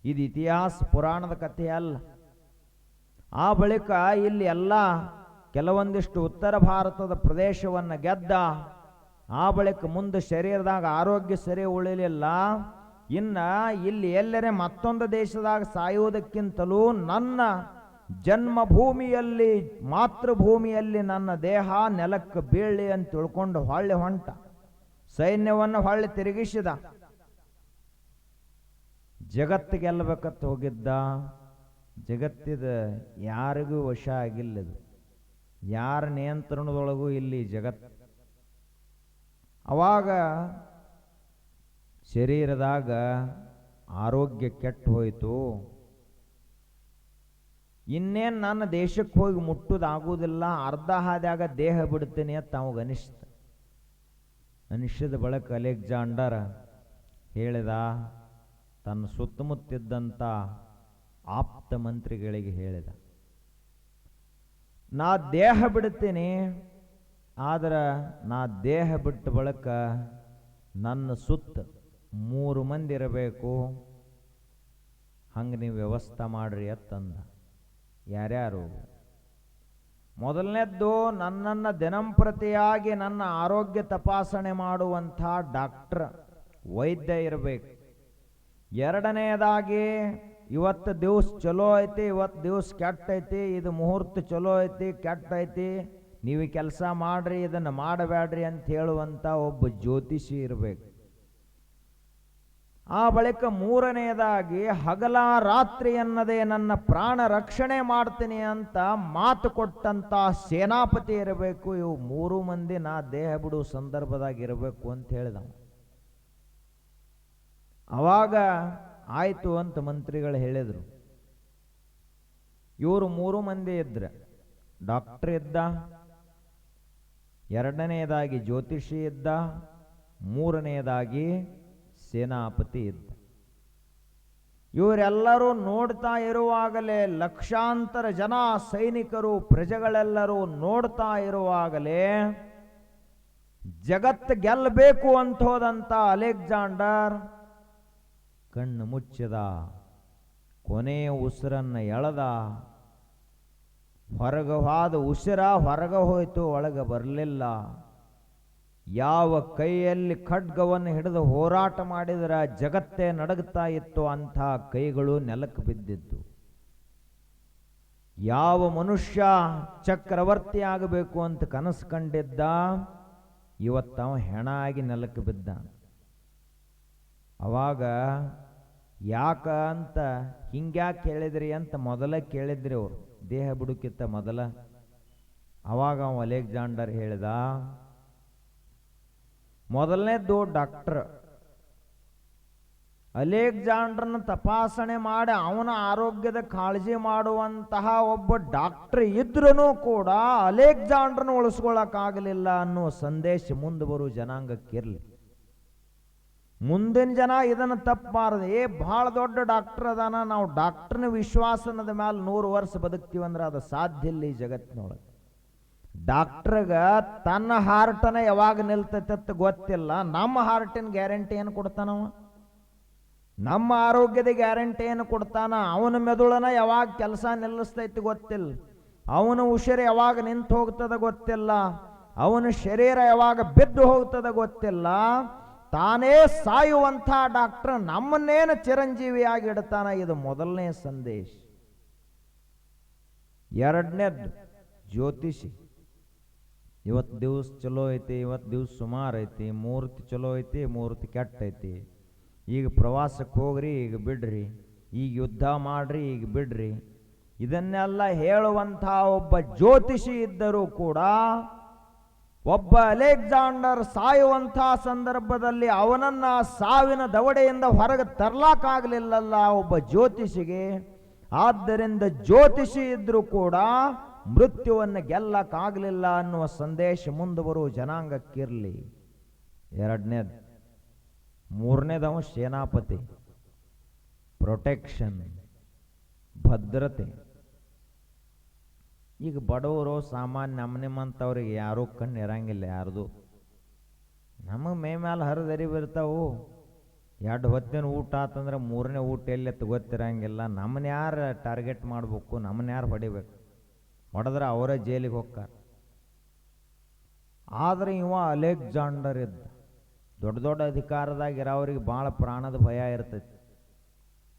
ಇದು ಇತಿಹಾಸ, ಪುರಾಣದ ಕಥೆ ಅಲ್ಲ. ಆ ಬಳಿಕ ಇಲ್ಲಿ ಎಲ್ಲ ಕೆಲವೊಂದಿಷ್ಟು ಉತ್ತರ ಭಾರತದ ಪ್ರದೇಶವನ್ನು ಗೆದ್ದ. ಆ ಬಳಿಕ ಮುಂದೆ ಶರೀರದಾಗ ಆರೋಗ್ಯ ಸರಿ ಉಳಿಲಿಲ್ಲ. ಇನ್ನು ಇಲ್ಲಿ ಎಲ್ಲರೇ ಮತ್ತೊಂದು ದೇಶದಾಗ ಸಾಯುವುದಕ್ಕಿಂತಲೂ ನನ್ನ ಜನ್ಮಭೂಮಿಯಲ್ಲಿ, ಮಾತೃಭೂಮಿಯಲ್ಲಿ ನನ್ನ ದೇಹ ನೆಲಕ್ಕೆ ಬೀಳಲಿ ಅಂತ ತಿಳ್ಕೊಂಡು ಹೊಳ್ಳಿ ಹೊಂಟ. ಸೈನ್ಯವನ್ನು ಹೊಳ್ಳಿ ತಿರುಗಿಸಿದ. ಜಗತ್ತು ಗೆಲ್ಲಬೇಕಂತ ಹೋಗಿದ್ದ. ಜಗತ್ತಿದ ಯಾರಿಗೂ ವಶ ಆಗಿಲ್ಲದು, ಯಾರ ನಿಯಂತ್ರಣದೊಳಗೂ ಇಲ್ಲಿ ಜಗತ್ತು. ಅವಾಗ ಶರೀರದಾಗ ಆರೋಗ್ಯ ಕೆಟ್ಟು ಹೋಯಿತು. ಇನ್ನೇನು ನನ್ನ ದೇಶಕ್ಕೆ ಹೋಗಿ ಮುಟ್ಟುದಾಗುವುದಿಲ್ಲ, ಅರ್ಧ ಹಾದ್ಯಾಗ ದೇಹ ಬಿಡ್ತೀನಿ ಅಂತ ಅವಾಗ ಅನಿಸಿದ ಬಳಿಕ ಅಲೆಕ್ಸಾಂಡರ್ ಹೇಳಿದ, ತನ್ನ ಸುತ್ತಮುತ್ತಿದ್ದಂಥ ಆಪ್ತ ಮಂತ್ರಿಗಳಿಗೆ ಹೇಳಿದ, ನಾ ದೇಹ ಬಿಡ್ತೀನಿ, ಆದ್ರೆ ನಾ ದೇಹ ಬಿಟ್ಟ ಬಳಿಕ ನನ್ನ ಸುತ್ತ 3 ಮಂದಿ ಇರಬೇಕು, ಹಂಗೆ ನೀವು ವ್ಯವಸ್ಥೆ ಮಾಡ್ರಿ ಅಂತಂದ. ಯಾರ್ಯಾರು? ಮೊದಲನೇದ್ದು, ನನ್ನನ್ನು ದಿನಂಪ್ರತಿಯಾಗಿ ನನ್ನ ಆರೋಗ್ಯ ತಪಾಸಣೆ ಮಾಡುವಂಥ ಡಾಕ್ಟ್ರ್, ವೈದ್ಯ ಇರಬೇಕು. ಎರಡನೆಯದಾಗಿ, ಇವತ್ತು ದಿವಸ ಚಲೋ ಐತಿ, ಇವತ್ತು ದಿವಸ ಕೆಟ್ಟೈತಿ, ಇದು ಮುಹೂರ್ತ ಚಲೋ ಐತಿ, ಕೆಟ್ಟೈತಿ, ನೀವು ಕೆಲಸ ಮಾಡ್ರಿ, ಇದನ್ನು ಮಾಡಬೇಡ್ರಿ ಅಂತ ಹೇಳುವಂಥ ಒಬ್ಬ ಜ್ಯೋತಿಷಿ ಇರಬೇಕು. ಆ ಬಳಿಕ ಮೂರನೆಯದಾಗಿ, ಹಗಲ ರಾತ್ರಿ ಎನ್ನದೇ ನನ್ನ ಪ್ರಾಣ ರಕ್ಷಣೆ ಮಾಡ್ತೀನಿ ಅಂತ ಮಾತು ಕೊಟ್ಟಂತ ಸೇನಾಪತಿ ಇರಬೇಕು. ಇವು 3 ಮಂದಿ ನಾ ದೇಹ ಬಿಡುವ ಸಂದರ್ಭದಾಗ ಇರಬೇಕು ಅಂತ ಹೇಳಿದ. ಅವಾಗ ಆಯ್ತು ಅಂತ ಮಂತ್ರಿಗಳು ಹೇಳಿದರು. ಇವರು 3 ಮಂದಿ ಇದ್ರ. ಡಾಕ್ಟರ್ ಇದ್ದ, ಎರಡನೆಯದಾಗಿ ಜ್ಯೋತಿಷಿ ಇದ್ದ, ಮೂರನೆಯದಾಗಿ ಸೇನಾಪತಿ ಇದ್ದ. ಇವರೆಲ್ಲರೂ ನೋಡ್ತಾ ಇರುವಾಗಲೇ, ಲಕ್ಷಾಂತರ ಜನ ಸೈನಿಕರು, ಪ್ರಜೆಗಳೆಲ್ಲರೂ ನೋಡ್ತಾ ಇರುವಾಗಲೇ, ಜಗತ್ತು ಗೆಲ್ಲಬೇಕು ಅಂತ ಹೋದಂತ ಅಲೆಕ್ಸಾಂಡರ್ ಕಣ್ಣು ಮುಚ್ಚಿದ, ಕೊನೆಯ ಉಸಿರನ್ನ ಎಳೆದ. ಹೊರಗೆ ಹೋದ ಉಸಿರ ಹೊರಗೆ ಹೋಯ್ತು, ಒಳಗೆ ಬರಲಿಲ್ಲ. ಯಾವ ಕೈಯಲ್ಲಿ ಖಡ್ಗವನ್ನು ಹಿಡಿದು ಹೋರಾಟ ಮಾಡಿದರೆ ಜಗತ್ತೇ ನಡಗುತ್ತಾ ಇತ್ತು, ಅಂಥ ಕೈಗಳು ನೆಲಕ್ಕೆ ಬಿದ್ದಿದ್ದು. ಯಾವ ಮನುಷ್ಯ ಚಕ್ರವರ್ತಿ ಆಗಬೇಕು ಅಂತ ಕನಸು ಕಂಡಿದ್ದ, ಇವತ್ತವ ಹೆಣ ಆಗಿ ನೆಲಕ್ಕೆ ಬಿದ್ದ. ಅವಾಗ ಯಾಕ ಅಂತ ಹಿಂಗ್ಯಾಕೆ ಹೇಳಿದ್ರಿ ಅಂತ ಮೊದಲೇ ಕೇಳಿದ್ರಿ ಅವರು, ದೇಹ ಬಿಡುಕಿತ್ತ ಮೊದಲ. ಅವಾಗ ಅವ ಅಲೆಕ್ಸಾಂಡರ್ ಹೇಳಿದ, ಮೊದಲನೇದ್ದು ಡಾಕ್ಟರ್. ಅಲೆಕ್ಸಾಂಡರ್ನ ತಪಾಸಣೆ ಮಾಡಿ ಅವನ ಆರೋಗ್ಯದ ಕಾಳಜಿ ಮಾಡುವಂತಹ ಒಬ್ಬ ಡಾಕ್ಟರ್ ಇದ್ರೂ ಕೂಡ ಅಲೆಕ್ಸಾಂಡರ್ನ ಉಳಿಸ್ಕೊಳ್ಳೋಕ್ಕಾಗಲಿಲ್ಲ ಅನ್ನೋ ಸಂದೇಶ ಮುಂದೆ ಬರುವ ಜನಾಂಗಕ್ಕಿರಲಿ. ಮುಂದಿನ ಜನ ಇದನ್ನು ತಪ್ಪಬಾರದು. ಬಹಳ ದೊಡ್ಡ ಡಾಕ್ಟರ್ ಅದಾನ, ನಾವು ಡಾಕ್ಟರ್ನ ವಿಶ್ವಾಸನದ ಮೇಲೆ 100 ವರ್ಷ ಬದುಕ್ತೀವಂದ್ರೆ ಅದು ಸಾಧ್ಯ ಇಲ್ಲ ಈ ಜಗತ್ತಿನೊಳಗೆ. ಡಾಕ್ಟರ್ಗ ತನ್ನ ಹಾರ್ಟನ ಯಾವಾಗ ನಿಲ್ತೈತೆ ಗೊತ್ತಿಲ್ಲ. ನಮ್ಮ ಹಾರ್ಟಿನ ಗ್ಯಾರಂಟಿ ಏನು ಕೊಡ್ತಾನವ? ನಮ್ಮ ಆರೋಗ್ಯದ ಗ್ಯಾರಂಟಿ ಏನು ಕೊಡ್ತಾನ? ಅವನ ಮೆದುಳನ ಯಾವಾಗ ಕೆಲಸ ನಿಲ್ಲಿಸ್ತೈತಿ ಗೊತ್ತಿಲ್ಲ. ಅವನ ಉಸಿರು ಯಾವಾಗ ನಿಂತು ಹೋಗ್ತದ ಗೊತ್ತಿಲ್ಲ. ಅವನ ಶರೀರ ಯಾವಾಗ ಬಿದ್ದು ಹೋಗ್ತದ ಗೊತ್ತಿಲ್ಲ. ತಾನೇ ಸಾಯುವಂಥ ಡಾಕ್ಟರ್ ನಮ್ಮನ್ನೇನು ಚಿರಂಜೀವಿಯಾಗಿ ಇಡ್ತಾನ. ಇದು ಮೊದಲನೇ ಸಂದೇಶ. ಎರಡನೇದ್ದು ಜ್ಯೋತಿಷಿ. ಇವತ್ತು ದಿವಸ ಚಲೋ ಐತಿ, ಇವತ್ತು ದಿವಸ ಸುಮಾರು ಐತಿ, ಮೂರ್ತಿ ಚಲೋ ಐತಿ, ಮೂರ್ತಿ ಕೆಟ್ಟೈತಿ, ಈಗ ಪ್ರವಾಸಕ್ಕೆ ಹೋಗ್ರಿ, ಈಗ ಬಿಡ್ರಿ, ಈಗ ಯುದ್ಧ ಮಾಡ್ರಿ, ಈಗ ಬಿಡ್ರಿ, ಇದನ್ನೆಲ್ಲ ಹೇಳುವಂಥ ಒಬ್ಬ ಜ್ಯೋತಿಷಿ ಇದ್ದರೂ ಕೂಡ ಒಬ್ಬ ಅಲೆಕ್ಸಾಂಡರ್ ಸಾಯುವಂಥ ಸಂದರ್ಭದಲ್ಲಿ ಅವನನ್ನ ಸಾವಿನ ದವಡೆಯಿಂದ ಹೊರಗೆ ತರ್ಲಾಕಾಗಲಿಲ್ಲಲ್ಲ ಒಬ್ಬ ಜ್ಯೋತಿಷಿಗೆ. ಆದ್ದರಿಂದ ಜ್ಯೋತಿಷಿ ಇದ್ರೂ ಕೂಡ ಮೃತ್ಯುವನ್ನು ಗೆಲ್ಲಕ್ಕಾಗಲಿಲ್ಲ ಅನ್ನುವ ಸಂದೇಶ ಮುಂದೆ ಬರುವ ಜನಾಂಗಕ್ಕಿರಲಿ. ಎರಡನೇದು. ಮೂರನೇದವ ಸೇನಾಪತಿ, ಪ್ರೊಟೆಕ್ಷನ್, ಭದ್ರತೆ. ಈಗ ಬಡವರು ಸಾಮಾನ್ಯ ನಮ್ಮನಿಮ್ಮಂಥವ್ರಿಗೆ ಯಾರೂ ಕಣ್ಣು ಇರಂಗಿಲ್ಲ ಯಾರ್ದು. ನಮಗೆ ಮೇ ಮೇಲೆ ಹರಿದರಿವಿರ್ತಾವು. 2 ಹೊತ್ತಿನ ಊಟ ಆತಂದ್ರೆ 3ನೇ ಊಟ ಎಲ್ಲಿ ಗೊತ್ತಿರಂಗಿಲ್ಲ. ನಮ್ಮನ್ನ ಯಾರು ಟಾರ್ಗೆಟ್ ಮಾಡಬೇಕು, ನಮ್ಮನ್ನ ಯಾರು ಹೊಡಿಬೇಕು, ಹೊಡೆದ್ರೆ ಅವರೇ ಜೈಲಿಗೆ ಹೋಗ್ತಾರೆ. ಆದರೆ ಇವ ಅಲೆಕ್ಸಾಂಡರ್ ಇದ್ದ. ದೊಡ್ಡ ದೊಡ್ಡ ಅಧಿಕಾರದಾಗಿರೋರಿಗೆ ಭಾಳ ಪ್ರಾಣದ ಭಯ ಇರ್ತೈತಿ.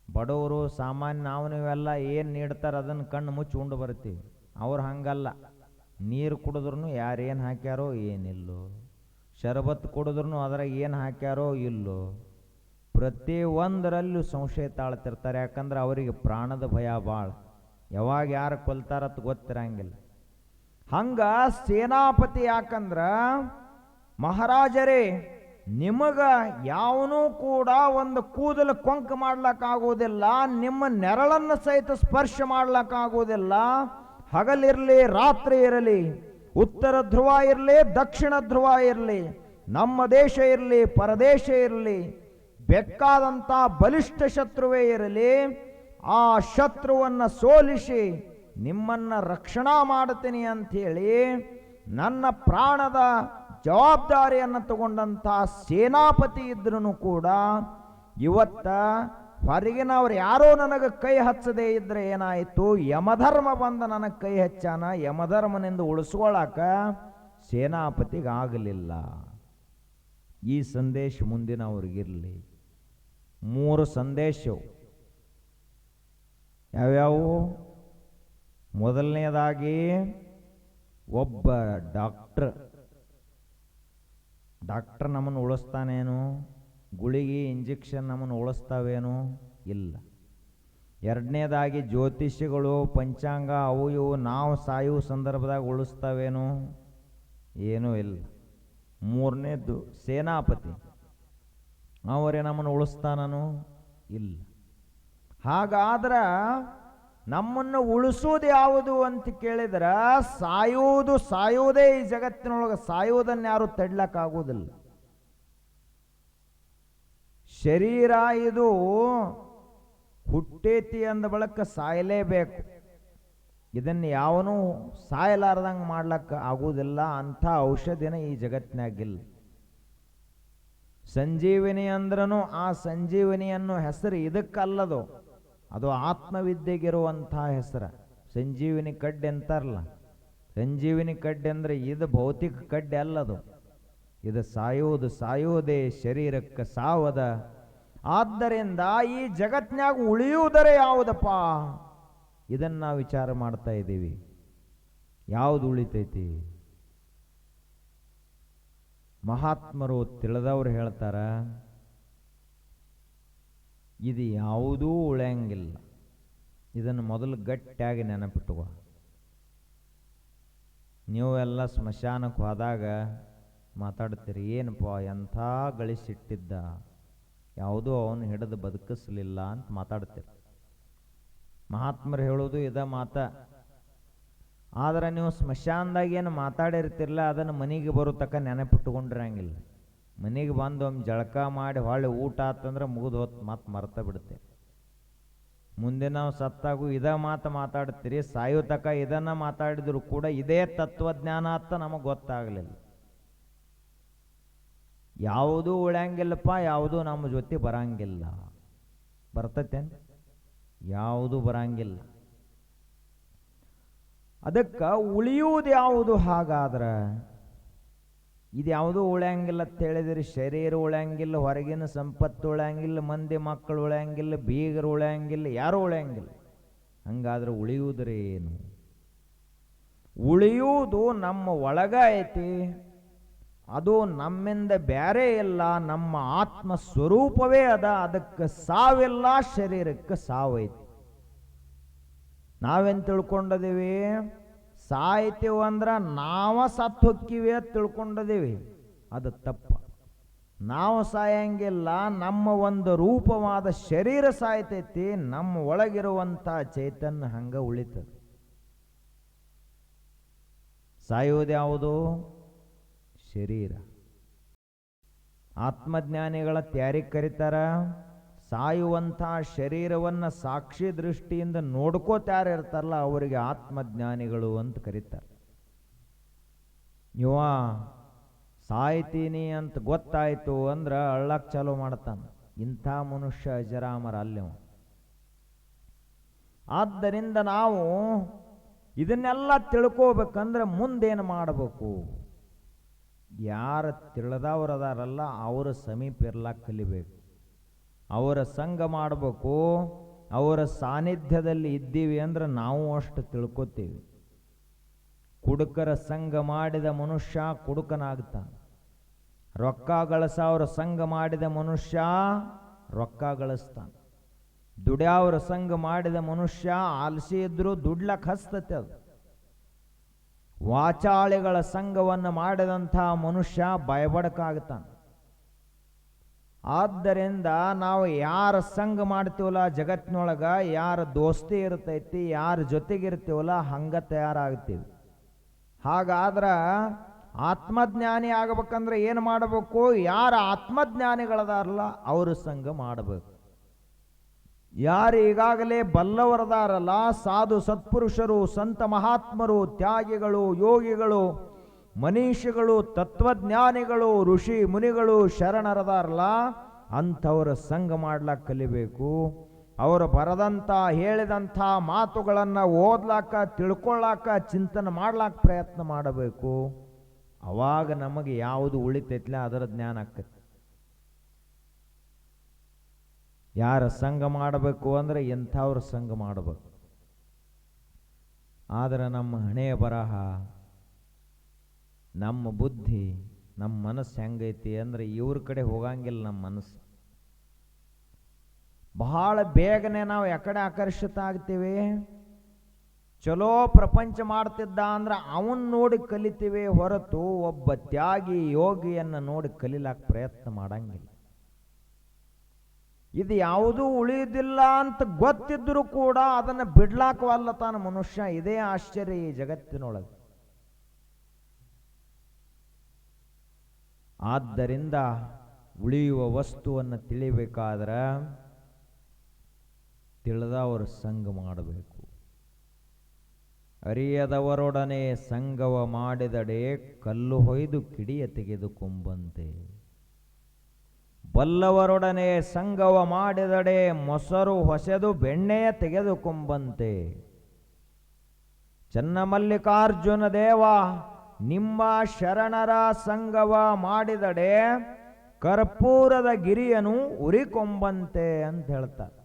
ಬಡವರು ಸಾಮಾನ್ಯ ನಾವು ನೀವೆಲ್ಲ ಏನು ನೀಡ್ತಾರೆ ಅದನ್ನು ಕಣ್ಣು ಮುಚ್ಚಿ ಉಂಡು ಬರ್ತೀವಿ. ಅವ್ರು ಹಂಗಲ್ಲ. ನೀರು ಕುಡಿದ್ರೂ ಯಾರೇನು ಹಾಕ್ಯಾರೋ ಏನಿಲ್ಲೋ, ಶರಬತ್ತು ಕುಡಿದ್ರೂ ಅದ್ರಾಗ ಏನು ಹಾಕ್ಯಾರೋ ಇಲ್ಲೋ, ಪ್ರತಿ ಒಂದರಲ್ಲೂ ಸಂಶಯ ತಾಳ್ತಿರ್ತಾರೆ. ಯಾಕಂದ್ರೆ ಅವರಿಗೆ ಪ್ರಾಣದ ಭಯ ಭಾಳ. ಯಾವಾಗ ಯಾರು ಕೊಲ್ತಾರತ್ ಗೊತ್ತಿರಂಗಿಲ್ಲ. ಹಂಗ ಸೇನಾಪತಿ ಯಾಕಂದ್ರೆ ಮಹಾರಾಜರೇ, ನಿಮಗ ಯಾವನೂ ಕೂಡ ಒಂದು ಕೂದಲು ಕೊಂಕು ಮಾಡ್ಲಕ್ಕಾಗೋದಿಲ್ಲ, ನಿಮ್ಮ ನೆರಳನ್ನು ಸಹಿತ ಸ್ಪರ್ಶ ಮಾಡ್ಲಕ್ಕಾಗೋದಿಲ್ಲ. ಹಗಲಿರಲಿ ರಾತ್ರಿ ಇರಲಿ, ಉತ್ತರ ಧ್ರುವ ಇರಲಿ ದಕ್ಷಿಣ ಧ್ರುವ ಇರಲಿ, ನಮ್ಮ ದೇಶ ಇರಲಿ ಪರದೇಶ ಇರಲಿ, ಬೇಕಾದಂಥ ಬಲಿಷ್ಠ ಶತ್ರುವೇ ಇರಲಿ, ಆ ಶತ್ರುವನ್ನು ಸೋಲಿಸಿ ನಿಮ್ಮನ್ನು ರಕ್ಷಣಾ ಮಾಡ್ತೀನಿ ಅಂಥೇಳಿ ನನ್ನ ಪ್ರಾಣದ ಜವಾಬ್ದಾರಿಯನ್ನು ತಗೊಂಡಂಥ ಸೇನಾಪತಿ ಇದ್ರೂ ಕೂಡ ಇವತ್ತ ಹೊರಗಿನವ್ರು ಯಾರೋ ನನಗೆ ಕೈ ಹಚ್ಚದೇ ಇದ್ರೆ ಏನಾಯಿತು, ಯಮಧರ್ಮ ಬಂದ ನನಗೆ ಕೈ ಹಚ್ಚಾನ. ಯಮಧರ್ಮನಿಂದ ಉಳಿಸ್ಕೊಳ್ಳಾಕ ಸೇನಾಪತಿಗಾಗಲಿಲ್ಲ. ಈ ಸಂದೇಶ ಮುಂದಿನವ್ರಿಗಿರಲಿ. 3 ಸಂದೇಶವು ಯಾವ್ಯಾವು? ಮೊದಲನೇದಾಗಿ ಒಬ್ಬ ಡಾಕ್ಟರ್ ನಮ್ಮನ್ನು ಉಳಿಸ್ತಾನೇನು? ಗುಳಿಗೆ ಇಂಜೆಕ್ಷನ್ ನಮ್ಮನ್ನು ಉಳಿಸ್ತಾವೇನು? ಇಲ್ಲ. ಎರಡನೇದಾಗಿ ಜ್ಯೋತಿಷಿಗಳು ಪಂಚಾಂಗ ಅವು ಇವು ನಾವು ಸಾಯುವ ಸಂದರ್ಭದಾಗ ಉಳಿಸ್ತಾವೇನು? ಏನೂ ಇಲ್ಲ. ಮೂರನೇದು ಸೇನಾಪತಿ, ಅವರೇ ನಮ್ಮನ್ನು ಉಳಿಸ್ತಾನನು? ಇಲ್ಲ. ಹಾಗಾದ್ರೆ ನಮ್ಮನ್ನು ಉಳಿಸೋದು ಯಾವುದು ಅಂತ ಕೇಳಿದ್ರೆ ಸಾಯುವುದೇ ಈ ಜಗತ್ತಿನೊಳಗೆ. ಸಾಯುವುದನ್ನು ಯಾರು ತಡ್ಲಕ್ಕಾಗೋದಿಲ್ಲ. ಶರೀರ ಇದು ಹುಟ್ಟೇತಿ ಅಂದ ಬಳಿಕ ಸಾಯಲೇಬೇಕು. ಇದನ್ನು ಯಾವನೂ ಸಾಯಲಾರ್ದಂಗೆ ಮಾಡ್ಲಕ್ಕ ಆಗುವುದಿಲ್ಲ. ಅಂಥ ಔಷಧಿನ ಈ ಜಗತ್ತಿನಾಗಿಲ್ಲ. ಸಂಜೀವಿನಿ ಅಂದ್ರೂ ಆ ಸಂಜೀವಿನಿ ಅನ್ನೋ ಹೆಸರು ಇದಕ್ಕಲ್ಲದು, ಅದು ಆತ್ಮವಿದ್ಯೆಗಿರುವಂಥ ಹೆಸರು. ಸಂಜೀವಿನಿ ಕಡ್ಡೆ ಅಂತಾರಲ್ಲ, ಸಂಜೀವಿನಿ ಕಡ್ಡೆ ಅಂದರೆ ಇದು ಭೌತಿಕ ಕಡ್ಡೆ ಅಲ್ಲದು. ಇದು ಸಾಯುವುದೇ ಶರೀರಕ್ಕೆ ಸಾವದ. ಆದ್ದರಿಂದ ಈ ಜಗತ್ನ್ಯಾಗ ಉಳಿಯುವುದರೇ ಯಾವುದಪ್ಪ? ಇದನ್ನು ನಾವು ವಿಚಾರ ಮಾಡ್ತಾ ಇದ್ದೀವಿ. ಯಾವುದು ಉಳಿತೈತಿ? ಮಹಾತ್ಮರು ತಿಳಿದವ್ರು ಹೇಳ್ತಾರ, ಇದು ಯಾವುದೂ ಉಳಿಯಂಗಿಲ್ಲ. ಇದನ್ನು ಮೊದಲು ಗಟ್ಟಿಯಾಗಿ ನೆನಪಿಟ್ಟುವ. ನೀವೆಲ್ಲ ಸ್ಮಶಾನಕ್ಕೆ ಹೋದಾಗ ಮಾತಾಡ್ತೀರಿ, ಏನಪ್ಪ ಎಂಥ ಗಳಿಸಿಟ್ಟಿದ್ದ, ಯಾವುದೂ ಅವನು ಹಿಡಿದು ಬದುಕಿಸ್ಲಿಲ್ಲ ಅಂತ ಮಾತಾಡ್ತೀರಿ. ಮಹಾತ್ಮರು ಹೇಳೋದು ಇದ ಮಾತ. ಆದರೆ ನೀವು ಸ್ಮಶಾನದಾಗ ಏನು ಮಾತಾಡಿರ್ತಿರಲ್ಲ, ಅದನ್ನು ಮನೆಗೆ ಬರೋ ತಕ್ಕ ನೆನಪಿಟ್ಟುಕೊಂಡಿರಂಗಿಲ್ಲ. ಮನೆಗೆ ಬಂದು ಒಮ್ಮೆ ಜಳಕ ಮಾಡಿ ಹೊಳ್ಳಿ ಊಟ ಆತಂದ್ರೆ ಮುಗಿದು ಹೊತ್ತು ಮಾತು ಮರ್ತ ಬಿಡುತ್ತೆ. ಮುಂದೆ ನಾವು ಸತ್ತಾಗೂ ಇದೇ ಮಾತಾಡ್ತೀರಿ, ಸಾಯೋ ತಕ ಇದನ್ನು ಮಾತಾಡಿದ್ರು ಕೂಡ ಇದೇ ತತ್ವಜ್ಞಾನ ಅಂತ ನಮಗೆ ಗೊತ್ತಾಗಲಿಲ್ಲ. ಯಾವುದೂ ಉಳಿಯಂಗಿಲ್ಲಪ್ಪ, ಯಾವುದೂ ನಮ್ಮ ಜೊತೆ ಬರಂಗಿಲ್ಲ. ಬರ್ತೈತೇನು? ಯಾವುದೂ ಬರಂಗಿಲ್ಲ. ಅದಕ್ಕೆ ಉಳಿಯುವುದು ಯಾವುದು? ಹಾಗಾದ್ರೆ ಇದು ಯಾವುದೂ ಉಳಿಯಂಗಿಲ್ಲ ಅಂತ ಹೇಳಿದ್ರಿ. ಶರೀರ ಉಳಿಯಂಗಿಲ್ಲ, ಹೊರಗಿನ ಸಂಪತ್ತು ಉಳಿಯಂಗಿಲ್ಲ, ಮಂದಿ ಮಕ್ಕಳು ಉಳಿಯಂಗಿಲ್ಲ, ಬೀಗರು ಉಳಿಯಂಗಿಲ್ಲ, ಯಾರೂ ಉಳಿಯಂಗಿಲ್ಲ. ಹಂಗಾದ್ರೆ ಉಳಿಯುವುದ್ರೆ ಏನು? ಉಳಿಯುವುದು ನಮ್ಮ ಒಳಗ ಐತಿ. ಅದು ನಮ್ಮಿಂದ ಬೇರೆ ಇಲ್ಲ, ನಮ್ಮ ಆತ್ಮ ಸ್ವರೂಪವೇ ಅದ. ಅದಕ್ಕೆ ಸಾವಿಲ್ಲ, ಶರೀರಕ್ಕೆ ಸಾವೈತಿ. ನಾವೇನು ತಿಳ್ಕೊಂಡಿದ್ದೀವಿ? ಸಾಯ್ತೀವಂದ್ರೆ ನಾವ ಸತ್ತು ಹೊಕ್ಕಿವಿ ಅಂತ ತಿಳ್ಕೊಂಡದೀವಿ, ಅದು ತಪ್ಪ. ನಾವು ಸಾಯಂಗಿಲ್ಲ, ನಮ್ಮ ಒಂದು ರೂಪವಾದ ಶರೀರ ಸಾಯ್ತೈತಿ, ನಮ್ಮ ಒಳಗಿರುವಂಥ ಚೈತನ್ಯ ಹಂಗ ಉಳಿತದೆ. ಸಾಯುವುದ್ಯಾವುದು? ಶರೀರ. ಆತ್ಮಜ್ಞಾನಿಗಳ ತ್ಯಾರಿಗೆ ಕರೀತಾರ. ಸಾಯುವಂಥ ಶರೀರವನ್ನು ಸಾಕ್ಷಿ ದೃಷ್ಟಿಯಿಂದ ನೋಡ್ಕೋತಾರ ಇರ್ತಾರಲ್ಲ ಅವರಿಗೆ ಆತ್ಮಜ್ಞಾನಿಗಳು ಅಂತ ಕರೀತಾರೆ. ಇವ ಸಾಯ್ತೀನಿ ಅಂತ ಗೊತ್ತಾಯ್ತು ಅಂದ್ರೆ ಅಳ್ಳಕ್ಕೆ ಚಾಲು ಮಾಡ್ತಾನೆ. ಇಂಥ ಮನುಷ್ಯ ಅಜರಾಮರ ಅಲ್ಲವ. ಆದ್ದರಿಂದ ನಾವು ಇದನ್ನೆಲ್ಲ ತಿಳ್ಕೋಬೇಕಂದ್ರೆ ಮುಂದೇನು ಮಾಡಬೇಕು? ಯಾರು ತಿಳಿದವರದಾರಲ್ಲ ಅವರ ಸಮೀಪ ಇರ್ಲಾಕ ಕಲಿಬೇಕು, ಅವರ ಸಂಘ ಮಾಡಬೇಕು. ಅವರ ಸಾನ್ನಿಧ್ಯದಲ್ಲಿ ಇದ್ದೀವಿ ಅಂದ್ರೆ ನಾವು ಅಷ್ಟು ತಿಳ್ಕೊತೀವಿ. ಕುಡುಕರ ಸಂಘ ಮಾಡಿದ ಮನುಷ್ಯ ಕುಡುಕನಾಗ್ತಾನೆ. ರೊಕ್ಕ ಗಳಿಸೋರ ಸಂಘ ಮಾಡಿದ ಮನುಷ್ಯ ರೊಕ್ಕ ಗಳಿಸ್ತಾನೆ. ದುಡ್ಯಾವ್ರ ಸಂಘ ಮಾಡಿದ ಮನುಷ್ಯ ಆಲಸಿ ಇದ್ರೂ ದುಡ್ಲಕ್ಕೆ ಹಸ್ತತೆ. ಅದು ವಾಚಾಳಿಗಳ ಸಂಘವನ್ನು ಮಾಡಿದಂಥ ಮನುಷ್ಯ ಭಯಬಡಕಾಗ್ತಾನೆ. ಆದ್ದರಿಂದ ನಾವು ಯಾರ ಸಂಘ ಮಾಡ್ತೀವಲ್ಲ ಜಗತ್ತಿನೊಳಗೆ, ಯಾರ ದೋಸ್ತಿ ಇರ್ತೈತಿ, ಯಾರ ಜೊತೆಗಿರ್ತೀವಲ್ಲ ಹಂಗ ತಯಾರಾಗ್ತೀವಿ. ಹಾಗಾದ್ರೆ ಆತ್ಮಜ್ಞಾನಿ ಆಗಬೇಕಂದ್ರೆ ಏನು ಮಾಡಬೇಕು? ಯಾರ ಆತ್ಮಜ್ಞಾನಿಗಳದಾರಲ್ಲ ಅವ್ರ ಸಂಘ ಮಾಡಬೇಕು. ಯಾರು ಈಗಾಗಲೇ ಬಲ್ಲವರದಾರಲ್ಲ, ಸಾಧು ಸತ್ಪುರುಷರು, ಸಂತ ಮಹಾತ್ಮರು, ತ್ಯಾಗಿಗಳು, ಯೋಗಿಗಳು, ಮನೀಷಿಗಳು, ತತ್ವಜ್ಞಾನಿಗಳು, ಋಷಿ ಮುನಿಗಳು, ಶರಣರದಾರಲ್ಲ ಅಂಥವರ ಸಂಘ ಮಾಡ್ಲಾಕ ಕಲಿಬೇಕು. ಅವರು ಬರದಂಥ ಹೇಳಿದಂಥ ಮಾತುಗಳನ್ನು ಓದ್ಲಾಕ, ತಿಳ್ಕೊಳ್ಳಾಕ, ಚಿಂತನೆ ಮಾಡ್ಲಾಕ ಪ್ರಯತ್ನ ಮಾಡಬೇಕು. ಅವಾಗ ನಮಗೆ ಯಾವುದು ಉಳಿತೈತ್ಲ ಅದರ ಜ್ಞಾನ ಆಕೈತಿ. ಯಾರ ಸಂಘ ಮಾಡಬೇಕು ಅಂದರೆ ಎಂಥವ್ರ ಸಂಘ ಮಾಡಬೇಕು. ಆದರೆ ನಮ್ಮ ಹಣೆಯ ಬರಹ, ನಮ್ಮ ಬುದ್ಧಿ, ನಮ್ಮ ಮನಸ್ಸು ಹೆಂಗೈತಿ ಅಂದರೆ ಇವ್ರ ಕಡೆ ಹೋಗಂಗಿಲ್ಲ. ನಮ್ಮ ಮನಸ್ಸು ಬಹಳ ಬೇಗನೆ ನಾವು ಯಾಕಡೆ ಆಕರ್ಷಿತ ಆಗ್ತೀವಿ? ಚಲೋ ಪ್ರಪಂಚ ಮಾಡ್ತಿದ್ದ ಅಂದ್ರೆ ಅವನ್ ನೋಡಿ ಕಲಿತೀವಿ ಹೊರತು ಒಬ್ಬ ತ್ಯಾಗಿ ಯೋಗಿಯನ್ನು ನೋಡಿ ಕಲಿಲಾಕ ಪ್ರಯತ್ನ ಮಾಡಂಗಿಲ್ಲ. ಇದು ಯಾವುದೂ ಉಳಿಯುವುದಿಲ್ಲ ಅಂತ ಗೊತ್ತಿದ್ರೂ ಕೂಡ ಅದನ್ನು ಬಿಡ್ಲಾಕವಲ್ಲ ತಾನು ಮನುಷ್ಯ. ಇದೇ ಆಶ್ಚರ್ಯ ಈ ಜಗತ್ತಿನೊಳಗೆ. ಆದ್ದರಿಂದ ಉಳಿಯುವ ವಸ್ತುವನ್ನು ತಿಳಿಬೇಕಾದ್ರೆ ತಿಳಿದವರು ಸಂಘ ಮಾಡಬೇಕು. ಅರಿಯದವರೊಡನೆ ಸಂಗವ ಮಾಡಿದಡೆ ಕಲ್ಲು ಹೊಯ್ದು ಕಿಡಿಯ ತೆಗೆದುಕೊಂಬಂತೆ. ಬಲ್ಲವರೊಡನೆ ಸಂಗವ ಮಾಡಿದಡೆ ಮೊಸರು ಹೊಸೆದು ಬೆಣ್ಣೆಯ ತೆಗೆದುಕೊಂಬಂತೆ. ಚನ್ನಮಲ್ಲಿಕಾರ್ಜುನ ದೇವ, ನಿಮ್ಮ ಶರಣರ ಸಂಗವ ಮಾಡಿದಡೆ ಕರ್ಪೂರದ ಗಿರಿಯನು ಉರಿಕೊಂಬಂತೆ ಅಂತ ಹೇಳ್ತಾರೆ.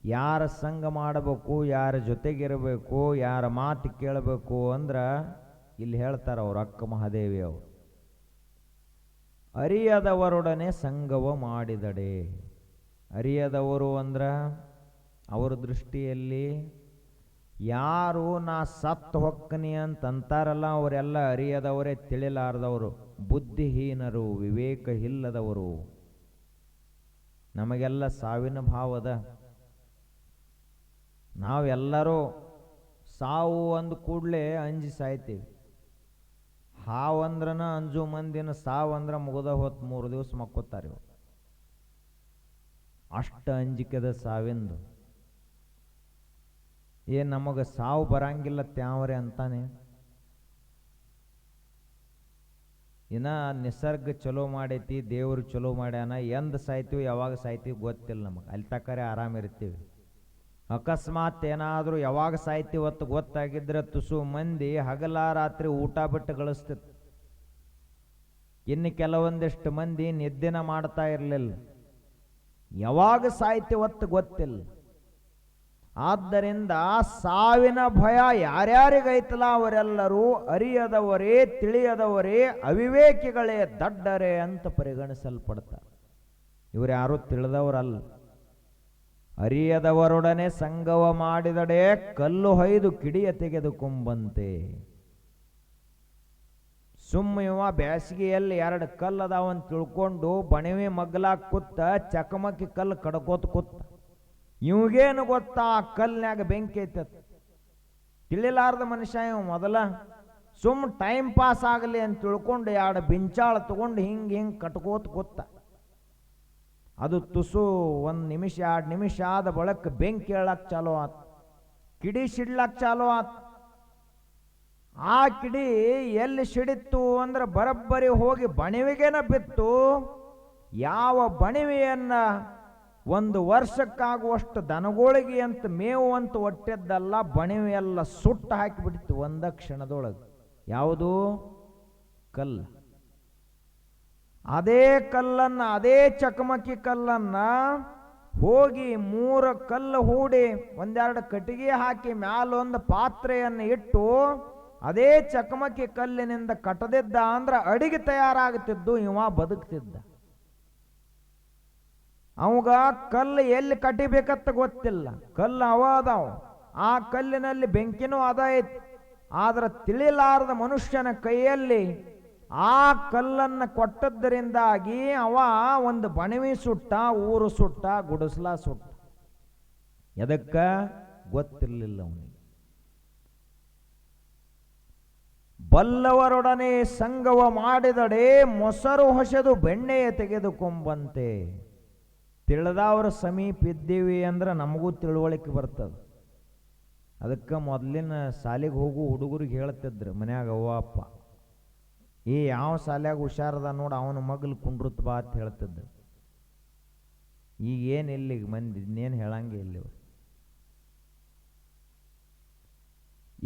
ಯಾರ ಸಂಘ ಮಾಡಬೇಕು, ಯಾರ ಜೊತೆಗಿರಬೇಕು, ಯಾರ ಮಾತು ಕೇಳಬೇಕು ಅಂದ್ರೆ ಇಲ್ಲಿ ಹೇಳ್ತಾರೆ ಅವ್ರ ಅಕ್ಕ ಮಹಾದೇವಿ ಅವರು. ಅರಿಯದವರೊಡನೆ ಸಂಗವ ಮಾಡಿದಡೆ. ಅರಿಯದವರು ಅಂದ್ರೆ ಅವರ ದೃಷ್ಟಿಯಲ್ಲಿ ಯಾರು ನಾ ಸತ್ತು ಹೊಕ್ಕನಿ ಅಂತಂತಾರಲ್ಲ ಅವರೆಲ್ಲ ಅರಿಯದವರೇ, ತಿಳಿಲಾರದವರು, ಬುದ್ಧಿಹೀನರು, ವಿವೇಕ ಇಲ್ಲದವರು. ನಮಗೆಲ್ಲ ಸಾವಿನ ಭಾವದ. ನಾವೆಲ್ಲರೂ ಸಾವು ಅಂದ ಕೂಡಲೇ ಅಂಜಿ ಸಾಯ್ತೀವಿ. ಹಾವಂದ್ರನ ಅಂಜು ಮಂದಿನ, ಸಾವು ಅಂದ್ರೆ ಮುಗಿದ ಹೊತ್ತು 3 ದಿವಸ ಮಕ್ಕೋತಾರೆ. ಅಷ್ಟು ಅಂಜಿಕೆದ ಸಾವಿಂದು. ಏನು ನಮಗೆ ಸಾವು ಬರಂಗಿಲ್ಲ ತ್ಯಾವ್ರೆ ಅಂತಾನೆ. ಇನ್ನ ನಿಸರ್ಗ ಚಲೋ ಮಾಡೈತಿ, ದೇವರು ಚಲೋ ಮಾಡ್ಯಾನ. ಎಂದ ಸಾಯ್ತೀವಿ ಯಾವಾಗ ಸಾಯ್ತೀವಿ ಗೊತ್ತಿಲ್ಲ ನಮಗೆ. ಅಲ್ಲಿ ತಕ್ಕರೆ ಆರಾಮಿರ್ತೀವಿ. ಅಕಸ್ಮಾತ್ ಏನಾದರೂ ಯಾವಾಗ ಸಾಯ್ತೀವತ್ತು ಗೊತ್ತಾಗಿದ್ರೆ ತುಸು ಮಂದಿ ಹಗಲ ರಾತ್ರಿ ಊಟ ಬಿಟ್ಟು ಗಳಿಸ್ತಿತ್ತು. ಇನ್ನು ಕೆಲವೊಂದಿಷ್ಟು ಮಂದಿ ನಿದ್ದೆನ ಮಾಡ್ತಾ ಇರಲಿಲ್ಲ. ಯಾವಾಗ ಸಾಯ್ತೀವತ್ತು ಗೊತ್ತಿಲ್ಲ. ಆದ್ದರಿಂದ ಸಾವಿನ ಭಯ ಯಾರ್ಯಾರಿಗೈತಲ್ಲ ಅವರೆಲ್ಲರೂ ಅರಿಯದವರೇ, ತಿಳಿಯದವರೇ, ಅವಿವೇಕಿಗಳೇ, ದಡ್ಡರೇ ಅಂತ ಪರಿಗಣಿಸಲ್ಪಡ್ತಾರೆ. ಇವರು ಯಾರೂ ತಿಳಿದವರಲ್ಲ. ಅರಿಯದವರೊಡನೆ ಸಂಗವ ಮಾಡಿದಡೆ ಕಲ್ಲು ಹೊಯ್ದು ಕಿಡಿಯ ತೆಗೆದುಕೊಂಬಂತೆ. ಇವ ಬ್ಯಾಸಿಗೆಯಲ್ಲಿ 2 ಕಲ್ಲು ಅದಾವಂತ ತಿಳ್ಕೊಂಡು ಬಣವಿ ಮಗ್ಲಾಕ್ ಕೂತ ಚಕಮಕಿ ಕಲ್ಲು ಕಡ್ಕೋತ ಕೂತ. ಇವಾಗೇನು ಗೊತ್ತಾ, ಆ ಕಲ್ನ್ಯಾಗ ಬೆಂಕಿ ಐತತ್ ತಿಳಿಲಾರ್ದ ಮನುಷ್ಯ ಇವ. ಮೊದಲ ಟೈಮ್ ಪಾಸ್ ಆಗಲಿ ಅಂತ ತಿಳ್ಕೊಂಡು 2 ಬಿಂಚಾಳ ತಗೊಂಡು ಹಿಂಗೆ ಕಟ್ಕೋತ ಕೂತ. ಅದು ತುಸು 1 ನಿಮಿಷ 2 ನಿಮಿಷ ಆದ ಬಳಕ ಬೆಂಕಿ ಏಳಕ್ಕೆ ಚಾಲೋ ಆತ, ಕಿಡಿ ಸಿಡ್ಲಕ್ಕೆ ಚಾಲೋ ಆತ. ಆ ಕಿಡಿ ಎಲ್ಲಿ ಸಿಡಿತ್ತು ಅಂದ್ರೆ ಬರಬ್ಬರಿ ಹೋಗಿ ಬಣವಿಗೆನ ಬಿತ್ತು. ಯಾವ ಬಣವಿಯನ್ನ 1 ವರ್ಷಕ್ಕಾಗುವಷ್ಟು ದನಗೋಳಿಗೆ ಅಂತ ಮೇವು ಅಂತ ಒಟ್ಟಿದ್ದಲ್ಲ, ಬಣವಿ ಎಲ್ಲ ಸುಟ್ಟು ಹಾಕಿಬಿಡ್ತು 1 ಕ್ಷಣದೊಳಗೆ. ಯಾವುದು? ಕಲ್ಲು. ಅದೇ ಕಲ್ಲನ್ನ, ಅದೇ ಚಕಮಕಿ ಕಲ್ಲನ್ನ ಹೋಗಿ 3 ಕಲ್ಲು ಹೂಡಿ 1-2 ಕಟ್ಟಿಗೆ ಹಾಕಿ ಮ್ಯಾಲೊಂದು ಪಾತ್ರೆಯನ್ನು ಇಟ್ಟು ಅದೇ ಚಕಮಕಿ ಕಲ್ಲಿನಿಂದ ಕಟ್ಟದಿದ್ದ ಅಂದ್ರೆ ಅಡಿಗೆ ತಯಾರಾಗುತ್ತಿದ್ದು, ಇವ ಬದುಕ್ತಿದ್ದ. ಅವಾಗ ಕಲ್ಲು ಎಲ್ಲಿ ಕಟ್ಟಿಬೇಕಂತ ಗೊತ್ತಿಲ್ಲ, ಕಲ್ಲು ಅವ ಅದಾವ, ಆ ಕಲ್ಲಿನಲ್ಲಿ ಬೆಂಕಿನೂ ಅದ ಐತಿ. ಆದ್ರೆ ತಿಳಿಲಾರದ ಮನುಷ್ಯನ ಕೈಯಲ್ಲಿ ಆ ಕಲ್ಲನ್ನು ಕೊಟ್ಟದ್ದರಿಂದಾಗಿ ಅವ 1 ಬಣವಿ ಸುಟ್ಟ, ಊರು ಸುಟ್ಟ, ಗುಡಿಸ್ಲಾ ಸುಟ್ಟ. ಎದಕ್ಕ ಗೊತ್ತಿರಲಿಲ್ಲ ಅವನಿಗೆ. ಬಲ್ಲವರೊಡನೆ ಸಂಗವ ಮಾಡಿದಡೆ ಮೊಸರು ಹೊಸೆದು ಬೆಣ್ಣೆಯ ತೆಗೆದುಕೊಂಬಂತೆ. ತಿಳಿದವ್ರ ಸಮೀಪ ಇದ್ದೀವಿ ಅಂದ್ರೆ ನಮಗೂ ತಿಳುವಳಿಕೆ ಬರ್ತದೆ. ಅದಕ್ಕೆ ಮೊದಲಿನ ಶಾಲೆಗೆ ಹೋಗು ಹುಡುಗರಿಗೆ ಹೇಳ್ತಿದ್ರು ಮನ್ಯಾಗ ಅವ್ವ ಅಪ್ಪ, ಯಾವ ಶಾಲ್ಯಾಗ ಹುಷಾರದ ನೋಡು ಅವನ ಮಗ್ಲು ಕುಂಡ್ರುತ್ ಬಾ ಅಂತ ಹೇಳ್ತಿದ್ರು. ಈಗ ಏನಿಲ್ಲ, ಈಗ ಮಂದಿ ಇನ್ನೇನು ಹೇಳಂಗೆ ಇಲ್ಲಿ.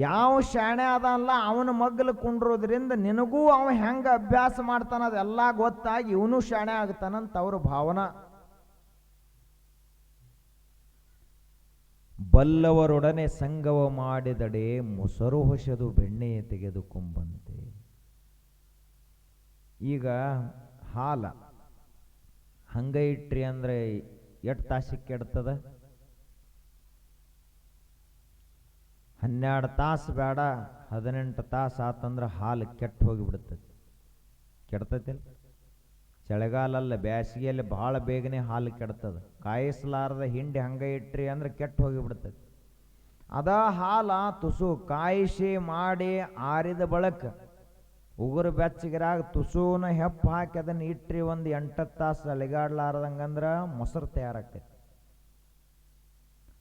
ಯಾವ ಶಾಣೆ ಅದಲ್ಲ ಅವನ ಮಗ್ಲು ಕುಂಡ್ರೋದ್ರಿಂದ ನಿನಗೂ ಅವ ಹೆಂಗೆ ಅಭ್ಯಾಸ ಮಾಡ್ತಾನ ಅದೆಲ್ಲ ಗೊತ್ತಾಗಿ ಇವನು ಶಾಣೆ ಆಗ್ತಾನಂತ ಅವ್ರ ಭಾವನಾ. ಬಲ್ಲವರೊಡನೆ ಸಂಗವ ಮಾಡಿದಡೆ ಮೊಸರು ಹೊಸೆದು ಬೆಣ್ಣೆಯ ತೆಗೆದುಕೊಂಬಂತೆ. ಈಗ ಹಾಲ ಹಂಗ ಇಟ್ರಿ ಅಂದ್ರೆ 8 ತಾಸಿಗೆ ಕೆಡ್ತದ? 12 ತಾಸು ಬೇಡ, 18 ತಾಸು ಆತಂದ್ರೆ ಹಾಲು ಕೆಟ್ಟು ಹೋಗಿಬಿಡ್ತದೆ. ಕೆಡ್ತೈತಿಲ್ಲ? ಚಳಿಗಾಲಲ್ಲ, ಬ್ಯಾಸಿಗೆಯಲ್ಲಿ ಭಾಳ ಬೇಗನೆ ಹಾಲು ಕೆಡ್ತದೆ. ಕಾಯಿಸಲಾರದ ಹಿಂಡಿ ಹಂಗೆ ಇಟ್ರಿ ಅಂದ್ರೆ ಕೆಟ್ಟು ಹೋಗಿಬಿಡ್ತದೆ. ಅದ ಹಾಲ ತುಸು ಕಾಯಿಸಿ ಮಾಡಿ ಆರಿದ ಬಳಕ ಉಗುರು ಬೆಚ್ಚಗಿರಾಗ ತುಸುನ ಹೆಪ್ಪು ಹಾಕಿ ಅದನ್ನು ಇಟ್ರಿ 8 ತಾಸು ಅಳಿಗಾಡ್ಲಾರ್ದಂಗಂದ್ರೆ ಮೊಸರು ತಯಾರಾಗ್ತೈತಿ.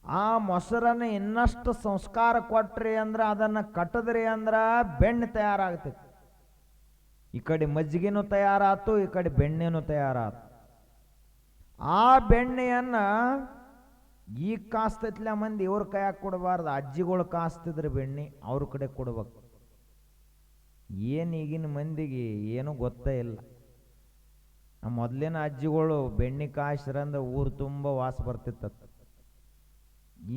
ಆ ಮೊಸರನ್ನು ಇನ್ನಷ್ಟು ಸಂಸ್ಕಾರ ಕೊಟ್ರಿ ಅಂದ್ರೆ ಅದನ್ನು ಕಟ್ಟದ್ರಿ ಅಂದ್ರೆ ಬೆಣ್ಣೆ ತಯಾರಾಗ್ತೈತಿ. ಈ ಕಡೆ ಮಜ್ಜಿಗೆನೂ ತಯಾರಾತು, ಈ ಕಡೆ ಬೆಣ್ಣೆನೂ ತಯಾರಾತು. ಆ ಬೆಣ್ಣೆಯನ್ನ ಈಗ ಕಾಸ್ತೈತ್ಲ ಮಂದಿ ಇವ್ರ ಕೈಯಾಗ ಕೊಡಬಾರ್ದು, ಅಜ್ಜಿಗಳು ಕಾಸ್ತಿದ್ರು ಬೆಣ್ಣೆ ಅವ್ರ ಕಡೆ ಕೊಡ್ಬೇಕು. ಏನು ಈಗಿನ ಮಂದಿಗೆ ಏನೂ ಗೊತ್ತೇ ಇಲ್ಲ. ನಮ್ಮ ಮೊದಲಿನ ಅಜ್ಜಿಗಳು ಬೆಣ್ಣೆ ಕಾಯಿಸ್ರಂದ್ರೆ ಊರು ತುಂಬ ವಾಸ ಬರ್ತಿತ್ತ.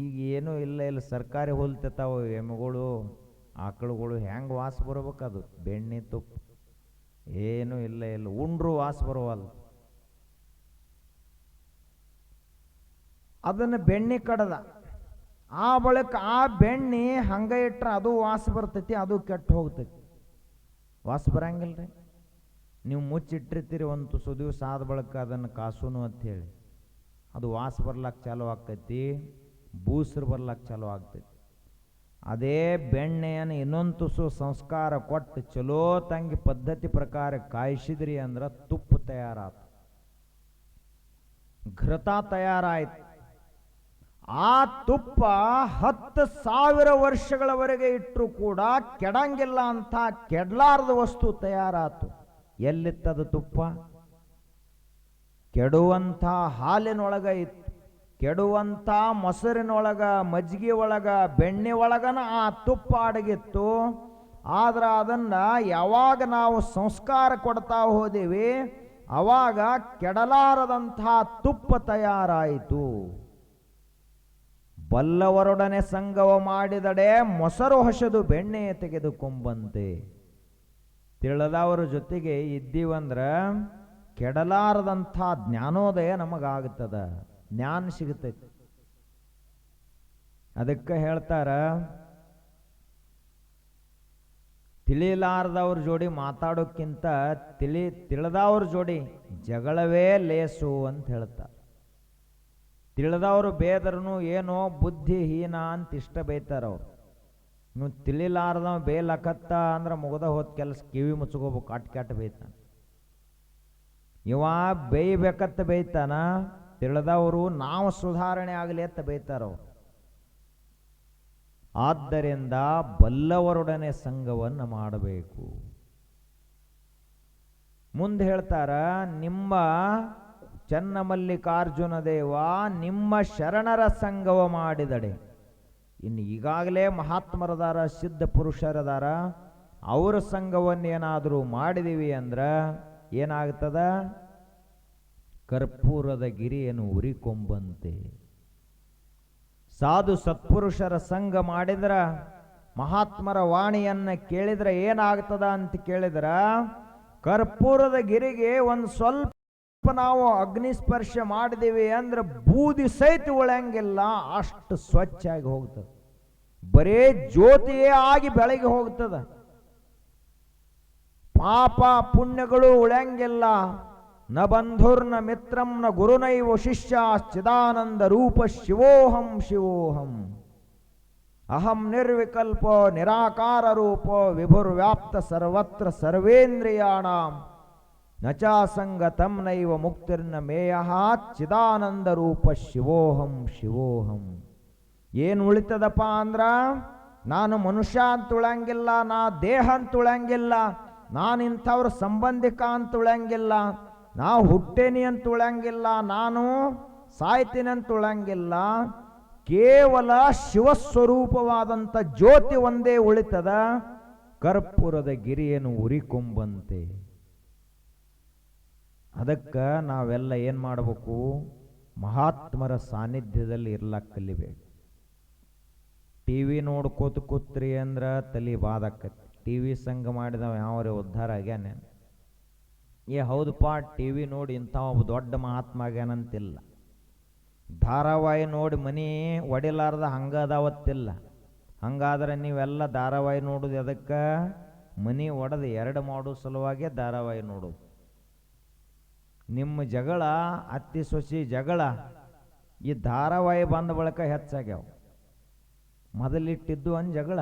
ಈಗ ಏನೂ ಇಲ್ಲ, ಸರ್ಕಾರಿ ಹೊಲ್ತಿರ್ತಾವ ಎಮ್ಮೆಗಳು ಆಕಳುಗಳು, ಹೆಂಗೆ ವಾಸ ಬರ್ಬೇಕದು ಬೆಣ್ಣೆ ತುಪ್ಪ? ಏನೂ ಇಲ್ಲ, ಉಂಡ್ರು ವಾಸ ಬರುವಲ್ಲ. ಅದನ್ನು ಬೆಣ್ಣೆ ಕಡದ ಆ ಬಳಿಕ ಆ ಬೆಣ್ಣೆ ಹಂಗೆ ಇಟ್ರೆ ಅದು ವಾಸ ಬರ್ತೈತಿ, ಅದು ಕೆಟ್ಟು ಹೋಗ್ತೈತಿ. ವಾಸ ಬರಂಗಿಲ್ರಿ. ನೀವು ಮುಚ್ಚಿಟ್ಟಿರ್ತೀರಿ, ಒಂದು ತುಸು ದಿವಸ ಆದ ಬಳಿಕ ಅದನ್ನು ಕಾಸುನು ಅಂತ ಹೇಳಿ ಅದು ವಾಸ ಬರ್ಲಾಕ ಚಾಲು ಆಗ್ತೈತಿ, ಬೂಸರು ಬರ್ಲಾಕ ಚಾಲು ಆಗ್ತೈತಿ. ಅದೇ ಬೆಣ್ಣೆಯನ್ನು ಇನ್ನೊಂದು ತುಸು ಸಂಸ್ಕಾರ ಕೊಟ್ಟು ಚಲೋ ತಂಗಿ ಪದ್ಧತಿ ಪ್ರಕಾರ ಕಾಯಿಸಿದ್ರಿ ಅಂದ್ರೆ ತುಪ್ಪ ತಯಾರಾತು, ಘೃತ ತಯಾರಾಯ್ತು. ಆ ತುಪ್ಪ 10,000 ವರ್ಷಗಳವರೆಗೆ ಇಟ್ಟರು ಕೂಡ ಕೆಡಂಗಿಲ್ಲ ಅಂತ ಕೆಡಲಾರದ ವಸ್ತು ತಯಾರಾತು. ಎಲ್ಲಿತ್ತದು ತುಪ್ಪ? ಕೆಡುವಂಥ ಹಾಲಿನೊಳಗ ಇತ್ತು, ಕೆಡುವಂಥ ಮೊಸರಿನೊಳಗ, ಮಜ್ಜಿಗೆ ಒಳಗ, ಬೆಣ್ಣೆ ಒಳಗನ ಆ ತುಪ್ಪ ಅಡಗಿತ್ತು. ಆದ್ರೆ ಅದನ್ನ ಯಾವಾಗ ನಾವು ಸಂಸ್ಕಾರ ಕೊಡ್ತಾ ಹೋದೇವಿ ಅವಾಗ ಕೆಡಲಾರದಂಥ ತುಪ್ಪ ತಯಾರಾಯಿತು. ಬಲ್ಲವರೊಡನೆ ಸಂಗವ ಮಾಡಿದಡೆ ಮೊಸರು ಹೊಸೆದು ಬೆಣ್ಣೆ ತೆಗೆದುಕೊಂಬಂತೆ. ತಿಳಿದವರ ಜೊತೆಗೆ ಇದ್ದೀವಂದ್ರ ಕೆಡಲಾರದಂಥ ಜ್ಞಾನೋದಯ ನಮಗಾಗುತ್ತದೆ, ಜ್ಞಾನ ಸಿಗುತ್ತೈತಿ. ಅದಕ್ಕೆ ಹೇಳ್ತಾರ, ತಿಳಿಲಾರ್ದವ್ರ ಜೋಡಿ ಮಾತಾಡೋಕ್ಕಿಂತ ತಿಳಿದವ್ರ ಜೋಡಿ ಜಗಳವೇ ಲೇಸು ಅಂತ ಹೇಳ್ತಾರೆ. ತಿಳಿದವರು ಬೇದರನು ಏನೋ ಬುದ್ಧಿಹೀನ ಅಂತ ಇಷ್ಟ ಬೈತಾರ ಅವ್ರು. ನೀವು ತಿಳಿಲಾರ್ದವ ಬೇಲಕತ್ತ ಅಂದ್ರೆ ಮುಗ್ದ ಹೋದ ಕೆಲಸ ಕಿವಿ ಮುಚ್ಕೋಬೇಕು, ಕಾಟ್ ಬೈತಾನ. ಇವ ಬೇಯ್ಬೇಕತ್ತ ಬೈತಾನ, ತಿಳಿದವರು ನಾವು ಸುಧಾರಣೆ ಆಗಲಿ ಅಂತ ಬೈತಾರವ್ರು. ಆದ್ದರಿಂದ ಬಲ್ಲವರೊಡನೆ ಸಂಘವನ್ನು ಮಾಡಬೇಕು. ಮುಂದೆ ಹೇಳ್ತಾರ, ನಿಮ್ಮ ಚನ್ನಮಲ್ಲಿಕಾರ್ಜುನ ದೇವ ನಿಮ್ಮ ಶರಣರ ಸಂಘವ ಮಾಡಿದಡೆ. ಇನ್ನು ಈಗಾಗಲೇ ಮಹಾತ್ಮರದಾರ, ಸಿದ್ಧ ಪುರುಷರದಾರ, ಅವರ ಸಂಘವನ್ನೇನಾದರೂ ಮಾಡಿದೀವಿ ಅಂದ್ರೆ ಏನಾಗ್ತದ? ಕರ್ಪೂರದ ಗಿರಿಯನ್ನು ಉರಿಕೊಂಬಂತೆ. ಸಾಧು ಸತ್ಪುರುಷರ ಸಂಘ ಮಾಡಿದ್ರ, ಮಹಾತ್ಮರ ವಾಣಿಯನ್ನ ಕೇಳಿದ್ರೆ ಏನಾಗ್ತದ ಅಂತ ಕೇಳಿದ್ರ, ಕರ್ಪೂರದ ಗಿರಿಗೆ ಒಂದು ಸ್ವಲ್ಪ ನಾವು ಅಗ್ನಿಸ್ಪರ್ಶ ಮಾಡಿದೀವಿ ಅಂದ್ರೆ ಬೂದಿ ಸಹಿತ ಉಳಂಗಿಲ್ಲ, ಅಷ್ಟು ಸ್ವಚ್ಛ ಆಗಿ ಹೋಗ್ತದೆ. ಬರೇ ಜ್ಯೋತಿಯೇ ಆಗಿ ಬೆಳಗ್ಗೆ ಹೋಗ್ತದ. ಪಾಪ ಪುಣ್ಯಗಳು ಉಳಂಗಿಲ್ಲ. ನ ಬಂಧುರ್ನ ಮಿತ್ರಂ ನ ಗುರುನೈವ ಶಿಷ್ಯ ಚಿದಾನಂದ ರೂಪ ಶಿವೋಹಂ ಶಿವೋಹಂ. ಅಹಂ ನಿರ್ವಿಕಲ್ಪೋ ನಿರಾಕಾರ ರೂಪೋ ವಿಭುರ್ವ್ಯಾಪ್ತ ಸರ್ವತ್ರ ಸರ್ವೇಂದ್ರಿಯಾಣಾಂ ನಚಾಸಂಗತಂ ನೈವ ಮುಕ್ತಿರ್ನ ಮೇಯಃ ಚಿದಾನಂದ ರೂಪ ಶಿವೋಹಂ ಶಿವೋಹಂ. ಏನು ಉಳಿತದಪ್ಪ ಅಂದ್ರ, ನಾನು ಮನುಷ್ಯ ಅಂತ ಉಳಂಗಿಲ್ಲ, ನಾ ದೇಹ ಅಂತ ಉಳಂಗಿಲ್ಲ, ನಾನು ಇಂಥವ್ರ ಸಂಬಂಧಿಕ ಅಂತ ಉಳಂಗಿಲ್ಲ, ನಾ ಹುಟ್ಟೇನಿ ಅಂತ ಉಳಂಗಿಲ್ಲ, ನಾನು ಸಾಯ್ತೀನಿ ಅಂತ ಉಳಂಗಿಲ್ಲ. ಕೇವಲ ಶಿವಸ್ವರೂಪವಾದಂಥ ಜ್ಯೋತಿ ಒಂದೇ ಉಳಿತದ. ಕರ್ಪೂರದ ಗಿರಿಯನ್ನು ಉರಿಕೊಂಬಂತೆ. ಅದಕ್ಕೆ ನಾವೆಲ್ಲ ಏನು ಮಾಡಬೇಕು? ಮಹಾತ್ಮರ ಸಾನ್ನಿಧ್ಯದಲ್ಲಿ ಇರ್ಲಕ್ಕೆ ಕಲಿಬೇಕು. ಟಿ ವಿ ನೋಡ್ಕೋತ ಕೂತ್ರಿ ಅಂದ್ರೆ ತಲೆ ಬಾದಕ್ಕತಿ. ಟಿ ವಿ ಸಂಘ ಮಾಡಿದವ ಯಾವ್ರೆ ಉದ್ಧಾರ ಆಗ್ಯಾನೆ? ಹೌದಪ್ಪ, ಟಿ ವಿ ನೋಡಿ ಇಂಥ ಒಬ್ಬ ದೊಡ್ಡ ಮಹಾತ್ಮ ಆಗ್ಯಾನಂತಿಲ್ಲ. ಧಾರಾವಾಹಿ ನೋಡಿ ಮನಿ ಒಡಿಲಾರ್ದ ಹಂಗದಾವತ್ತಿಲ್ಲ. ಹಂಗಾದ್ರೆ ನೀವೆಲ್ಲ ಧಾರಾವಾಹಿ ನೋಡೋದು ಅದಕ್ಕೆ ಮನಿ ಒಡೆದು ಎರಡು ಮಾಡೋ ಸಲುವಾಗಿ ಧಾರಾವಾಹಿ ನೋಡೋದು. ನಿಮ್ಮ ಜಗಳ, ಅತ್ತಿ ಸೊಸಿ ಜಗಳ ಈ ಧಾರಾವಾಹಿ ಬಂದ ಬಳಿಕ ಹೆಚ್ಚಾಗ್ಯಾವ. ಮೊದಲಿಟ್ಟಿದ್ದು ಒಂದು ಜಗಳ.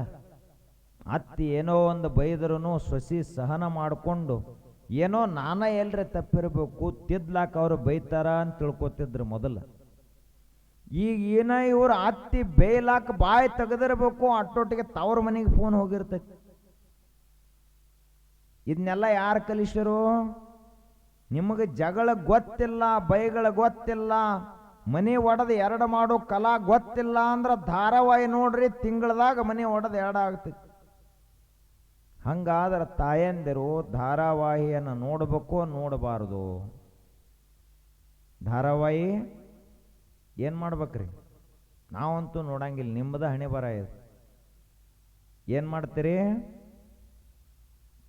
ಅತ್ತಿ ಏನೋ ಒಂದು ಬೈದ್ರೂ ಸೊಸಿ ಸಹನ ಮಾಡಿಕೊಂಡು ಏನೋ ನಾನೇ ಎಲ್ರಿ ತಪ್ಪಿರಬೇಕು, ತಿದ್ಲಾಕ ಅವರು ಬೈತಾರ ಅಂತ ತಿಳ್ಕೊತಿದ್ರು ಮೊದಲು. ಈಗ ಏನ ಇವ್ರು ಅತ್ತಿ ಬೇಯ್ಲಾಕ ಬಾಯಿ ತೆಗೆದಿರ್ಬೇಕು, ಅಟ್ಟೊಟ್ಟಿಗೆ ತವ್ರ ಮನೆಗೆ ಫೋನ್ ಹೋಗಿರ್ತೈತಿ. ಇದನ್ನೆಲ್ಲ ಯಾರು ಕಲಿಸ್ರು? ನಿಮಗೆ ಜಗಳ ಗೊತ್ತಿಲ್ಲ, ಬೈಗಳ ಗೊತ್ತಿಲ್ಲ, ಮನೆ ಒಡೆದು ಎರಡು ಮಾಡೋ ಕಲಾ ಗೊತ್ತಿಲ್ಲ ಅಂದ್ರೆ ಧಾರಾವಾಹಿ ನೋಡ್ರಿ, ತಿಂಗಳದಾಗ ಮನೆ ಒಡೆದು ಎರಡು ಆಗ್ತೈತಿ. ಹಂಗಾದ್ರೆ ತಾಯಂದಿರು ಧಾರಾವಾಹಿಯನ್ನು ನೋಡಬೇಕು, ನೋಡಬಾರ್ದು? ಧಾರಾವಾಹಿ ಏನು ಮಾಡ್ಬೇಕ್ರಿ? ನಾವಂತೂ ನೋಡಂಗಿಲ್ಲ, ನಿಮ್ಮದ ಹಣೆ ಬರ ಇದು. ಏನು ಮಾಡ್ತೀರಿ?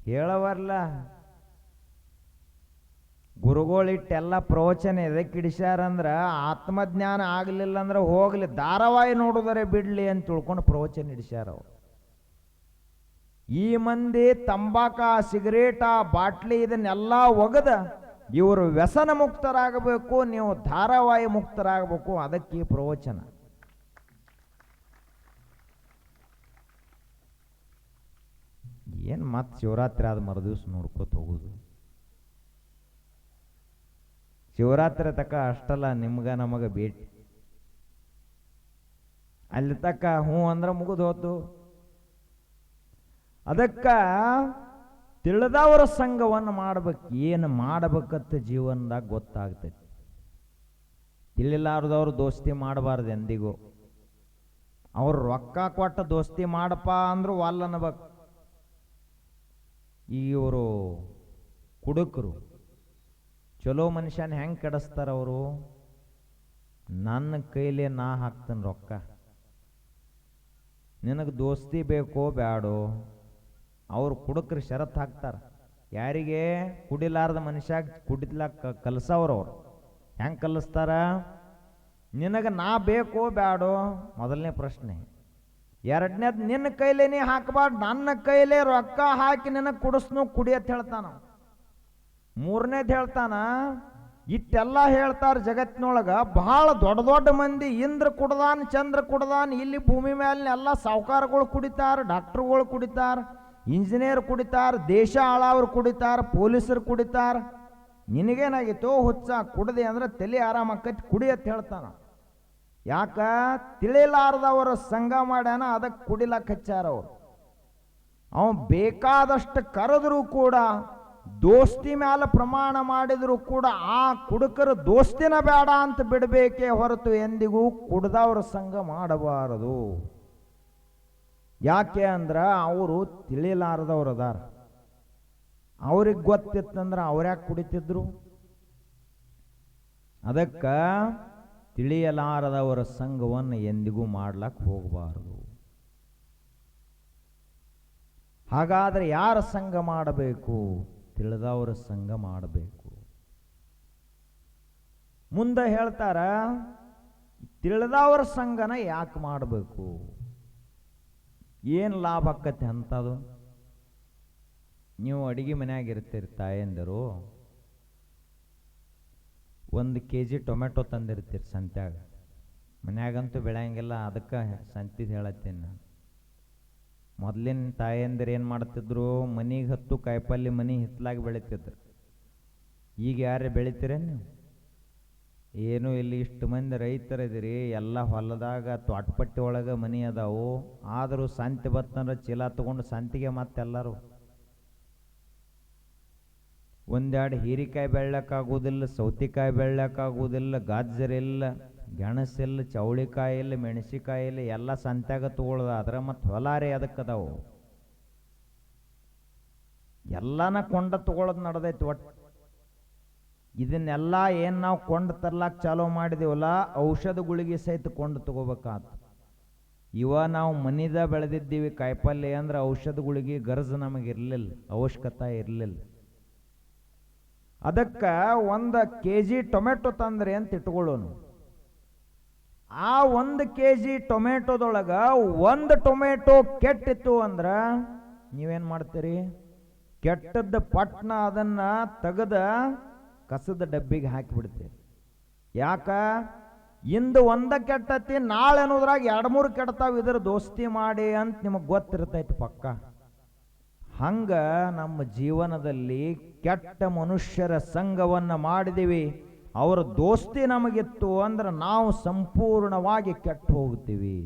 ಹೇಳವರ್ಲ ಗುರುಗಳಿಟ್ಟೆಲ್ಲ ಪ್ರವಚನ ಎದಕ್ಕೆ ಇಡಿಸ್ಯಾರಂದ್ರೆ, ಆತ್ಮಜ್ಞಾನ ಆಗಲಿಲ್ಲ ಅಂದ್ರೆ ಹೋಗಲಿ, ಧಾರಾವಾಹಿ ನೋಡಿದರೆ ಬಿಡ್ಲಿ ಅಂತ ತಿಳ್ಕೊಂಡು ಪ್ರವಚನ ಇಡಿಸ್ಯಾರ ಅವ್ರು. ಈ ಮಂದಿ ತಂಬಾಕ, ಸಿಗರೇಟ, ಬಾಟ್ಲಿ ಇದನ್ನೆಲ್ಲ ಒಗದ ಇವರು ವ್ಯಸನ ಮುಕ್ತರಾಗಬೇಕು, ನೀವು ಧಾರಾವಾಹಿ ಮುಕ್ತರಾಗಬೇಕು. ಅದಕ್ಕೆ ಈ ಪ್ರವಚನ. ಏನು ಮತ್ತೆ ಶಿವರಾತ್ರಿ ಆದ ಮರುದಿವ್ಸ ನೋಡ್ಕೋತ ಹೋಗುದು. ಶಿವರಾತ್ರಿ ತಕ್ಕ ಅಷ್ಟಲ್ಲ ನಿಮ್ಗ ನಮಗ ಭೇಟಿ. ಅಲ್ಲಿ ತಕ್ಕ ಹ್ಞೂ ಅಂದ್ರೆ ಮುಗಿದು ಹೋತು. ಅದಕ್ಕ ತಿಳಿದವರ ಸಂಘವನ್ನು ಮಾಡ್ಬೇಕು. ಏನು ಮಾಡಬೇಕತ್ತ ಜೀವನದಾಗ ಗೊತ್ತಾಗ್ತೈತಿ. ತಿಳಿಲಾರ್ದವ್ರು ದೋಸ್ತಿ ಮಾಡಬಾರ್ದು ಎಂದಿಗೂ. ಅವ್ರು ರೊಕ್ಕ ಕೊಟ್ಟ ದೋಸ್ತಿ ಮಾಡಪ್ಪ ಅಂದ್ರು ವಾಲ್ ಅನ್ಬೇಕು. ಇವರು ಕುಡುಕರು ಚಲೋ ಮನುಷ್ಯನ ಹೆಂಗೆ ಕೆಡಿಸ್ತಾರ ಅವರು? ನನ್ನ ಕೈಲೇ ನಾ ಹಾಕ್ತೇನೆ ರೊಕ್ಕ, ನಿನಗೆ ದೋಸ್ತಿ ಬೇಕೋ ಬ್ಯಾಡೋ? ಅವ್ರು ಕುಡುಕ್ರು ಷರತ್ತು ಹಾಕ್ತಾರ. ಯಾರಿಗೆ? ಕುಡಿಲಾರ್ದ ಮನುಷ್ಯ ಕುಡಿಲಾಕ ಕಲ್ಸವ್ರು. ಅವ್ರು ಹೆಂಗೆ ಕಲಿಸ್ತಾರ? ನಿನಗೆ ನಾ ಬೇಕೋ ಬ್ಯಾಡೋ ಮೊದಲನೇ ಪ್ರಶ್ನೆ. ಎರಡನೇದು, ನಿನ್ನ ಕೈಲೇ ನೀ ಹಾಕಬಾರ್ದು, ನನ್ನ ಕೈಲೇ ರೊಕ್ಕ ಹಾಕಿ ನಿನಗೆ ಕುಡಿಸ್ನು ಕುಡಿ ಅಂತ ಹೇಳ್ತಾನ. ಮೂರನೇದು ಹೇಳ್ತಾನ, ಇಟ್ಟೆಲ್ಲ ಹೇಳ್ತಾರ ಜಗತ್ತಿನೊಳಗ, ಬಹಳ ದೊಡ್ಡ ದೊಡ್ಡ ಮಂದಿ ಇಂದ್ರ ಕುಡ್ದಾನ ಚಂದ್ರ ಕುಡ್ದಾನ, ಇಲ್ಲಿ ಭೂಮಿ ಮೇಲೆ ಎಲ್ಲ ಸಾಹುಕಾರಗಳು ಕುಡಿತಾರ, ಡಾಕ್ಟರ್ಗಳು ಕುಡಿತಾರ, ಇಂಜಿನಿಯರ್ ಕುಡಿತಾರ, ದೇಶ ಆಳವ್ರು ಕುಡಿತಾರ, ಪೊಲೀಸರು ಕುಡಿತಾರ. ನಿನಗೇನಾಗಿತ್ತು ಹುಚ್ಚ, ಕುಡ್ದೆ ಅಂದ್ರೆ ತಲೆ ಆರಾಮಕ್ಕೈತಿ, ಕುಡಿ ಅಂತ ಹೇಳ್ತಾನ. ಯಾಕ? ತಿಳಿಲಾರ್ದವರ ಸಂಘ ಮಾಡ್ಯಾನ, ಅದಕ್ಕೆ ಕುಡಿಲಕ್ಕೆ ಹಚ್ಚಾರ ಅವರು. ಅವನು ಬೇಕಾದಷ್ಟು ಕರೆದರೂ ಕೂಡ, ದೋಸ್ತಿ ಮೇಲೆ ಪ್ರಮಾಣ ಮಾಡಿದರೂ ಕೂಡ ಆ ಕುಡುಕರ ದೋಸ್ತಿನ ಬೇಡ ಅಂತ ಬಿಡಬೇಕೇ ಹೊರತು ಎಂದಿಗೂ ಕುಡ್ದವ್ರ ಸಂಘ ಮಾಡಬಾರದು. ಯಾಕೆ ಅಂದ್ರ ಅವರು ತಿಳಿಲಾರದವ್ರು ಅದಾರ. ಅವ್ರಿಗೆ ಗೊತ್ತಿತ್ತಂದ್ರೆ ಅವ್ರ್ಯಾಕೆ ಕುಡಿತಿದ್ರು? ಅದಕ್ಕ ತಿಳಿಯಲಾರದವರ ಸಂಘವನ್ನು ಎಂದಿಗೂ ಮಾಡ್ಲಕ್ಕೆ ಹೋಗಬಾರದು. ಹಾಗಾದ್ರೆ ಯಾರ ಸಂಘ ಮಾಡಬೇಕು? ತಿಳಿದವರ ಸಂಘ ಮಾಡಬೇಕು. ಮುಂದೆ ಹೇಳ್ತಾರ, ತಿಳಿದವರ ಸಂಘನ ಯಾಕೆ ಮಾಡಬೇಕು? ಏನು ಲಾಭ ಆಕ್ಕತ್ತೆ ಅಂತದು? ನೀವು ಅಡಿಗೆ ಮನ್ಯಾಗ ಇರ್ತೀರಿ, ತಾಯಂದಿರು 1 kg ಟೊಮೆಟೊ ತಂದಿರ್ತೀರಿ ಸಂತ್ಯಾಗ. ಮನ್ಯಾಗಂತೂ ಬೆಳೆಯಂಗಿಲ್ಲ, ಅದಕ್ಕೆ ಸಂತಿದ್ ಹೇಳತ್ತೀನಿ ನಾನು. ಮೊದಲಿನ ತಾಯಂದಿರು ಏನು ಮಾಡ್ತಿದ್ರು, ಮನಿಗೆ 10 ಕಾಯಿಪಲ್ಲೆ ಮನೆ ಹಿತ್ತಲಾಗಿ ಬೆಳಿತಿದ್ರು. ಈಗ ಯಾರೇ ಬೆಳಿತೀರೇನು ನೀವು? ಏನೂ ಇಲ್ಲಿ ಇಷ್ಟು ಮಂದಿ ರೈತರಿದ್ದೀರಿ, ಎಲ್ಲ ಹೊಲದಾಗ ತ್ವಾಟಪಟ್ಟಿ ಒಳಗೆ ಮನೆ ಅದಾವು. ಆದರೂ ಸಂತಿ ಬತ್ತಂದ್ರೆ ಚೀಲ ತಗೊಂಡು ಸಂತಿಗೆ ಮತ್ತೆಲ್ಲರೂ ಒಂದೆರಡು ಹೀರಿಕಾಯಿ ಬೆಳ್ಳಕ್ಕಾಗೋದಿಲ್ಲ, ಸೌತೆಕಾಯಿ ಬೆಳ್ಳಕ್ಕಾಗೋದಿಲ್ಲ, ಗಾಜರಿಲ್ಲ, ಗೆಣಸಿಲ್ಲ, ಚೌಳಿಕಾಯಿ ಇಲ್ಲ, ಮೆಣಸಿಕಾಯಿ ಇಲ್ಲ, ಎಲ್ಲ ಸಂತ್ಯಾಗ ತಗೊಳ್ಳೋದಾದ್ರೆ ಮತ್ತು ಹೊಲಾರಿ ಅದಕ್ಕದಾವು. ಎಲ್ಲನ ಕೊಂಡ ತಗೊಳ್ಳೋದು ನಡೆದೈತಿ. ಒಟ್ಟು ಇದನ್ನೆಲ್ಲ ಏನು ನಾವು ಕೊಂಡು ತರ್ಲಾಕ್ ಚಾಲೂ ಮಾಡಿದೀವಲ್ಲ, ಔಷಧಗಳಿಗೆ ಸಹಿತ ಕೊಂಡು ತಗೋಬೇಕಾತ. ಇವ ನಾವು ಮನಿದ ಬೆಳೆದಿದ್ದೀವಿ ಕಾಯಿಪಲ್ಲೆ ಅಂದ್ರೆ ಔಷಧಗಳಿಗೆ ಗರಜು ನಮಗಿರಲಿಲ್ಲ, ಅವಶ್ಯಕತೆ ಇರಲಿಲ್ಲ. ಅದಕ್ಕೆ 1 kg ಟೊಮೆಟೊ ತಂದ್ರಿ ಅಂತ ಇಟ್ಕೊಳ್ಳೋನು. ಆ 1 kg ಟೊಮೆಟೊದೊಳಗೆ 1 ಟೊಮೆಟೊ ಕೆಟ್ಟಿತ್ತು ಅಂದ್ರೆ ನೀವೇನು ಮಾಡ್ತೀರಿ? ಕೆಟ್ಟದ್ದು ಪಟ್ನ ಅದನ್ನ ತೆಗೆದ ಕಸದ ಡಬ್ಬಿಗೆ ಹಾಕಿಬಿಡ್ತೀರಿ. ಯಾಕ? ಇಂದು 1 ಕೆಟ್ಟತಿ, ನಾಳೆ ಅನ್ನೋದ್ರಾಗ 2-3 ಕೆಡ್ತಾವ, ಇದ್ರ ದೋಸ್ತಿ ಮಾಡಿ ಅಂತ ನಿಮಗೆ ಗೊತ್ತಿರ್ತೈತಿ ಪಕ್ಕ. ಹಂಗ ನಮ್ಮ ಜೀವನದಲ್ಲಿ ಕೆಟ್ಟ ಮನುಷ್ಯರ ಸಂಘವನ್ನು ಮಾಡಿದೀವಿ, ಅವರ ದೋಸ್ತಿ ನಮಗಿತ್ತು ಅಂದ್ರೆ ನಾವು ಸಂಪೂರ್ಣವಾಗಿ ಕೆಟ್ಟು ಹೋಗ್ತೀವಿ.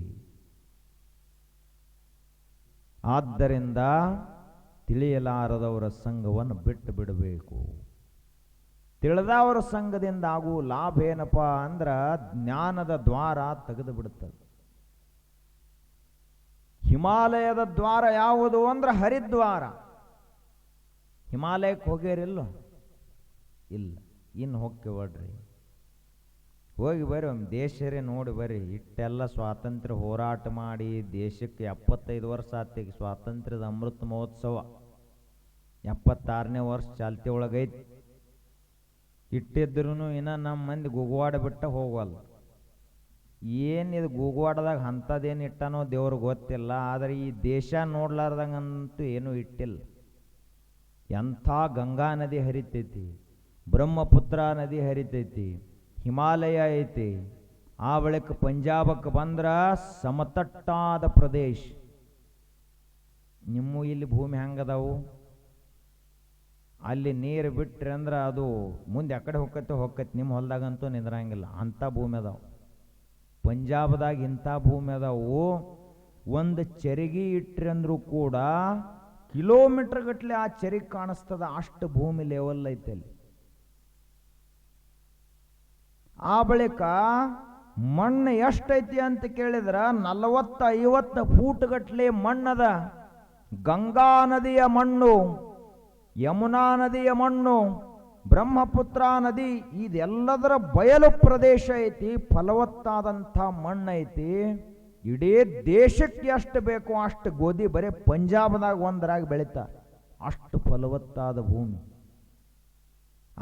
ಆದ್ದರಿಂದ ತಿಳಿಯಲಾರದವರ ಸಂಘವನ್ನು ಬಿಟ್ಟು ಬಿಡಬೇಕು. ತಿಳಿದವರ ಸಂಘದಿಂದ ಆಗುವ ಲಾಭ ಏನಪ್ಪ ಅಂದ್ರ ಜ್ಞಾನದ ದ್ವಾರ ತೆಗೆದು ಬಿಡುತ್ತದೆ. ಹಿಮಾಲಯದ ದ್ವಾರ ಯಾವುದು ಅಂದ್ರೆ ಹರಿದ್ವಾರ. ಹಿಮಾಲಯಕ್ಕೆ ಹೋಗ್ಯಾರಿಲ್ಲ? ಇಲ್ಲ. ಇನ್ನು ಹೋಗ್ತೇವಡ್ರಿ, ಹೋಗಿ ಬರ್ರಿ, ಒಂದು ದೇಶರೇ ನೋಡಿ ಬರ್ರಿ. ಇಟ್ಟೆಲ್ಲ ಸ್ವಾತಂತ್ರ್ಯ ಹೋರಾಟ ಮಾಡಿ ದೇಶಕ್ಕೆ 75 ವರ್ಷ ಆತಿಗೆ. ಸ್ವಾತಂತ್ರ್ಯದ ಅಮೃತ ಮಹೋತ್ಸವ 76ನೇ ವರ್ಷ ಚಾಲ್ತಿ ಒಳಗೈತಿ. ಇಟ್ಟಿದ್ರು ಇನ್ನು ನಮ್ಮ ಮಂದಿ ಗುಗುವಾಡ ಬಿಟ್ಟ ಹೋಗಲ್ಲ. ಏನಿದು ಗೂಗುವಾಡದಾಗ ಅಂಥದ್ದೇನು ಇಟ್ಟನೋ ದೇವ್ರಿಗೆ ಗೊತ್ತಿಲ್ಲ. ಆದರೆ ಈ ದೇಶ ನೋಡ್ಲಾರ್ದಂಗಂತೂ ಏನೂ ಇಟ್ಟಿಲ್ಲ. ಎಂಥ ಗಂಗಾ ನದಿ ಹರಿತೈತಿ, ಬ್ರಹ್ಮಪುತ್ರ ನದಿ ಹರಿತೈತಿ, ಹಿಮಾಲಯ ಐತಿ. ಆ ಬಳಿಕ ಪಂಜಾಬಕ್ಕೆ ಬಂದ್ರೆ ಸಮತಟ್ಟಾದ ಪ್ರದೇಶ. ನಿಮ್ಮ ಇಲ್ಲಿ ಭೂಮಿ ಹೆಂಗದಾವು? ಅಲ್ಲಿ ನೀರು ಬಿಟ್ರಿ ಅಂದ್ರೆ ಅದು ಮುಂದೆ ಆ ಕಡೆ ಹೊಕ್ಕೈತಿ. ನಿಮ್ಮ ಹೊಲದಾಗಂತೂ ನಿಂದ್ರಂಗಿಲ್ಲ, ಅಂಥ ಭೂಮಿ ಅದಾವು. ಪಂಜಾಬದಾಗ ಇಂಥ ಭೂಮಿ ಅದಾವು. ಒಂದು ಚರಿಗೆ ಇಟ್ರಿ ಅಂದ್ರೂ ಕೂಡ ಕಿಲೋಮೀಟರ್ ಗಟ್ಟಲೆ ಆ ಚರಿಗೆ ಕಾಣಿಸ್ತದ, ಅಷ್ಟು ಭೂಮಿ ಲೆವೆಲ್ ಐತೆ ಅಲ್ಲಿ. ಆ ಬಳಿಕ ಮಣ್ಣು ಎಷ್ಟೈತಿ ಅಂತ ಕೇಳಿದ್ರ 40-50 ಫೂಟ್ ಗಟ್ಟಲೆ ಮಣ್ಣದ. ಗಂಗಾ ನದಿಯ ಮಣ್ಣು, ಯಮುನಾ ನದಿಯ ಮಣ್ಣು, ಬ್ರಹ್ಮಪುತ್ರ ನದಿ, ಇದೆಲ್ಲದರ ಬಯಲು ಪ್ರದೇಶ ಐತಿ. ಫಲವತ್ತಾದಂಥ ಮಣ್ಣು ಐತಿ. ಇಡೀ ದೇಶಕ್ಕೆ ಎಷ್ಟು ಬೇಕೋ ಅಷ್ಟು ಗೋಧಿ ಬರೀ ಪಂಜಾಬದಾಗ ಒಂದರಾಗಿ ಬೆಳೀತಾರೆ, ಅಷ್ಟು ಫಲವತ್ತಾದ ಭೂಮಿ.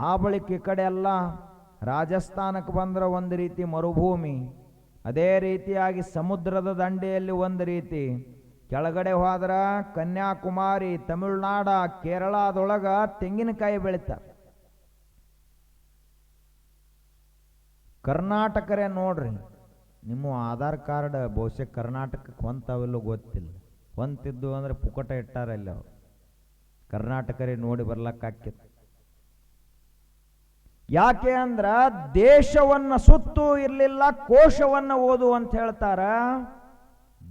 ಆ ಬಳಿಕ ಈ ಕಡೆ ಎಲ್ಲ ರಾಜಸ್ಥಾನಕ್ಕೆ ಬಂದ್ರೆ ಒಂದು ರೀತಿ ಮರುಭೂಮಿ, ಅದೇ ರೀತಿಯಾಗಿ ಸಮುದ್ರದ ದಂಡೆಯಲ್ಲಿ ಒಂದು ರೀತಿ, ಕೆಳಗಡೆ ಹೋದ್ರ ಕನ್ಯಾಕುಮಾರಿ, ತಮಿಳುನಾಡ, ಕೇರಳದೊಳಗ ತೆಂಗಿನಕಾಯಿ ಬೆಳೀತಾರೆ. ಕರ್ನಾಟಕರೇ ನೋಡ್ರಿ, ನಿಮ್ಮ ಆಧಾರ್ ಕಾರ್ಡ್ ಬಹುಶಃ ಕರ್ನಾಟಕಕ್ಕೆ ಹೊಂತಾವೆಲ್ಲೂ ಗೊತ್ತಿಲ್ಲ, ಹೊಂತಿದ್ದು ಅಂದ್ರೆ ಪುಕಟ ಇಟ್ಟಾರಲ್ಲಿ ಅವ್ರು. ಕರ್ನಾಟಕರೇ ನೋಡಿ ಬರ್ಲಕ್ಕಾಕಿತ್ತು. ಯಾಕೆ ಅಂದ್ರ ದೇಶವನ್ನ ಸುತ್ತು ಇರಲಿಲ್ಲ, ಕೋಶವನ್ನ ಓದು ಅಂತ ಹೇಳ್ತಾರ.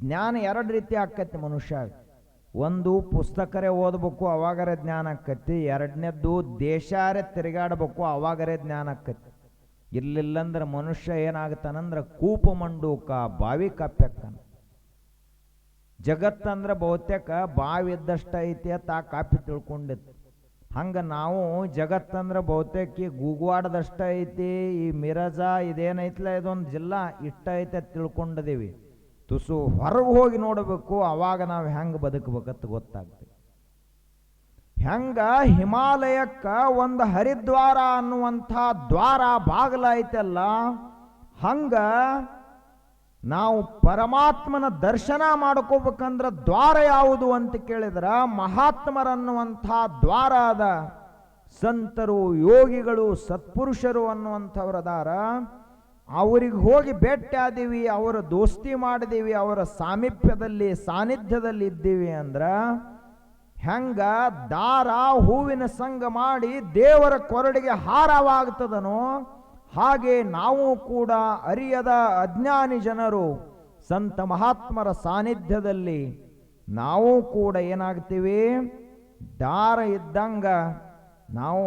ಜ್ಞಾನ ಎರಡು ರೀತಿ ಆಕ್ಕತಿ ಮನುಷ್ಯ. ಒಂದು ಪುಸ್ತಕರೇ ಓದಬೇಕು, ಅವಾಗರೇ ಜ್ಞಾನ ಆಕ್ಕತಿ. ಎರಡನೇದ್ದು ದೇಶಾರೇ ತಿರುಗಾಡಬೇಕು, ಅವಾಗರೇ ಜ್ಞಾನ ಆಕ್ಕತಿ. ಇರ್ಲಿಲ್ಲಂದ್ರೆ ಮನುಷ್ಯ ಏನಾಗ್ತಾನಂದ್ರ ಕೂಪ ಮಂಡೂಕ, ಬಾವಿ ಕಾಪ್ಯಕ್ಕನ. ಜಗತ್ತಂದ್ರೆ ಬಹುತೇಕ ಬಾವಿ ಇದ್ದಷ್ಟ ಐತಿ ಅಂತ ಆ ಕಾಪಿ ತಿಳ್ಕೊಂಡಿತ್ತು. ಹಂಗ ನಾವು ಜಗತ್ತಂದ್ರೆ ಬಹುತೇಕ ಗೂಗುವಾಡದಷ್ಟ ಐತಿ, ಈ ಮಿರಜಾ ಇದೇನೈತಿಲ್ಲ ಇದೊಂದು ಜಿಲ್ಲಾ ಇಷ್ಟ ಐತೆ ತಿಳ್ಕೊಂಡಿದೀವಿ. ತುಸು ಹೊರಗೆ ಹೋಗಿ ನೋಡಬೇಕು, ಅವಾಗ ನಾವು ಹೆಂಗೆ ಬದುಕಬೇಕಂತ ಗೊತ್ತಾಗ್ತದೆ. ಹೆಂಗ ಹಿಮಾಲಯಕ್ಕ ಒಂದು ಹರಿದ್ವಾರ ಅನ್ನುವಂಥ ದ್ವಾರ ಬಾಗಲ ಐತಲ್ಲ, ಹಂಗ ನಾವು ಪರಮಾತ್ಮನ ದರ್ಶನ ಮಾಡ್ಕೋಬೇಕಂದ್ರ ದ್ವಾರ ಯಾವುದು ಅಂತ ಕೇಳಿದ್ರ ಮಹಾತ್ಮರನ್ನುವಂಥ ದ್ವಾರ ಅದ. ಸಂತರು, ಯೋಗಿಗಳು, ಸತ್ಪುರುಷರು ಅನ್ನುವಂಥವ್ರದಾರ. ಅವ್ರಿಗೆ ಹೋಗಿ ಭೇಟಿ ಆದೀವಿ, ಅವರ ದೋಸ್ತಿ ಮಾಡಿದೀವಿ, ಅವರ ಸಾಮೀಪ್ಯದಲ್ಲಿ ಸಾನ್ನಿಧ್ಯದಲ್ಲಿ ಇದ್ದೀವಿ ಅಂದ್ರ ಹೆಂಗ ದಾರ ಹೂವಿನ ಸಂಗ ಮಾಡಿ ದೇವರ ಕೊರಡಿಗೆ ಹಾರವಾಗ್ತದನೋ ಹಾಗೆ ನಾವು ಕೂಡ ಅರಿಯದ ಅಜ್ಞಾನಿ ಜನರು ಸಂತ ಮಹಾತ್ಮರ ಸಾನ್ನಿಧ್ಯದಲ್ಲಿ ನಾವು ಕೂಡ ಏನಾಗ್ತೀವಿ, ದಾರ ಇದ್ದಂಗ ನಾವು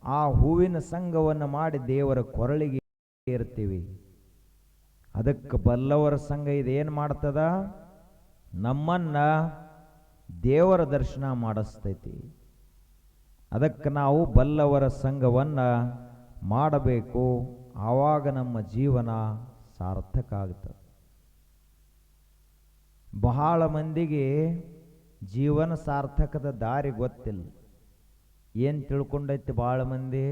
ಆ ಹೂವಿನ ಸಂಘವನ್ನು ಮಾಡಿ ದೇವರ ಕೊರಳಿಗೆ ಇರ್ತೀವಿ. ಅದಕ್ಕೆ ಬಲ್ಲವರ ಸಂಘ ಇದೇನು ಮಾಡ್ತದ, ನಮ್ಮನ್ನ ದೇವರ ದರ್ಶನ ಮಾಡಿಸ್ತೈತಿ. ಅದಕ್ಕೆ ನಾವು ಬಲ್ಲವರ ಸಂಘವನ್ನ ಮಾಡಬೇಕು, ಆವಾಗ ನಮ್ಮ ಜೀವನ ಸಾರ್ಥಕ ಆಗುತ್ತದೆ. ಬಹಳ ಮಂದಿಗೆ ಜೀವನ ಸಾರ್ಥಕದ ದಾರಿ ಗೊತ್ತಿಲ್ಲ. ಏನು ತಿಳ್ಕೊಂಡೈತಿ ಭಾಳ ಮಂದಿ,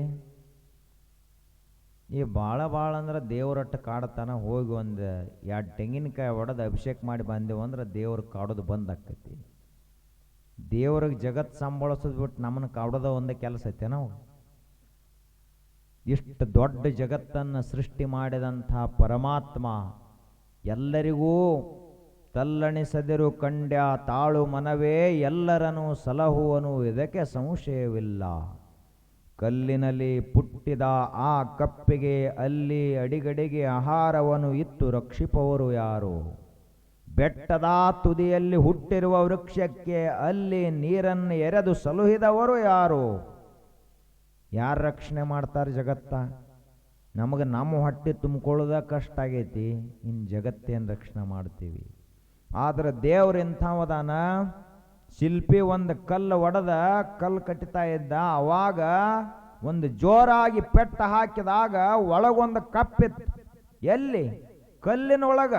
ಈ ಭಾಳ ಅಂದ್ರೆ ದೇವರಟ್ಟ ಕಾಡತನ ಹೋಗಿ ಒಂದು 2 ತೆಂಗಿನಕಾಯಿ ಒಡೆದು ಅಭಿಷೇಕ ಮಾಡಿ ಬಂದೆವು ಅಂದ್ರೆ ದೇವ್ರ ಕಾಡೋದು ಬಂದ್ ಆಕೈತಿ. ದೇವ್ರಿಗೆ ಜಗತ್ ಸಂಭಾಳಿಸೋದು ಬಿಟ್ಟು ನಮ್ಮನ್ನು ಕಾಡೋದ ಒಂದೇ ಕೆಲಸ ಐತೆ. ನಾವು ಇಷ್ಟು ದೊಡ್ಡ ಜಗತ್ತನ್ನು ಸೃಷ್ಟಿ ಮಾಡಿದಂಥ ಪರಮಾತ್ಮ ಎಲ್ಲರಿಗೂ ತಲ್ಲಣಿಸದಿರು ಕಂಡ್ಯ ತಾಳು ಮನವೇ ಎಲ್ಲರನ್ನು ಸಲಹುವನು ಇದಕ್ಕೆ ಸಂಶಯವಿಲ್ಲ. ಕಲ್ಲಿನಲ್ಲಿ ಪುಟ್ಟಿದ ಆ ಕಪ್ಪಿಗೆ ಅಲ್ಲಿ ಅಡಿಗಡಿಗೆ ಆಹಾರವನ್ನು ಇತ್ತು ರಕ್ಷಿಪವರು ಯಾರು? ಬೆಟ್ಟದ ತುದಿಯಲ್ಲಿ ಹುಟ್ಟಿರುವ ವೃಕ್ಷಕ್ಕೆ ಅಲ್ಲಿ ನೀರನ್ನು ಎರೆದು ಸಲುಹಿದವರು ಯಾರು? ಯಾರು ರಕ್ಷಣೆ ಮಾಡ್ತಾರೆ ಜಗತ್ತ? ನಮಗೆ ನಮ್ಮ ಹೊಟ್ಟೆ ತುಂಬಿಕೊಳ್ಳೋದ ಕಷ್ಟ ಆಗೈತಿ, ಇನ್ನು ಜಗತ್ತೇನು ರಕ್ಷಣೆ ಮಾಡ್ತೀವಿ? ಆದ್ರೆ ದೇವ್ರ ಎಂಥವದಾನ, ಶಿಲ್ಪಿ ಒಂದು ಕಲ್ಲು ಒಡೆದ ಕಲ್ಲು ಕಟ್ಟಿತಾ ಇದ್ದ, ಅವಾಗ ಒಂದು ಜೋರಾಗಿ ಪೆಟ್ಟ ಹಾಕಿದಾಗ ಒಳಗೊಂದು ಕಪ್ಪಿತ್ತು. ಎಲ್ಲಿ? ಕಲ್ಲಿನೊಳಗ.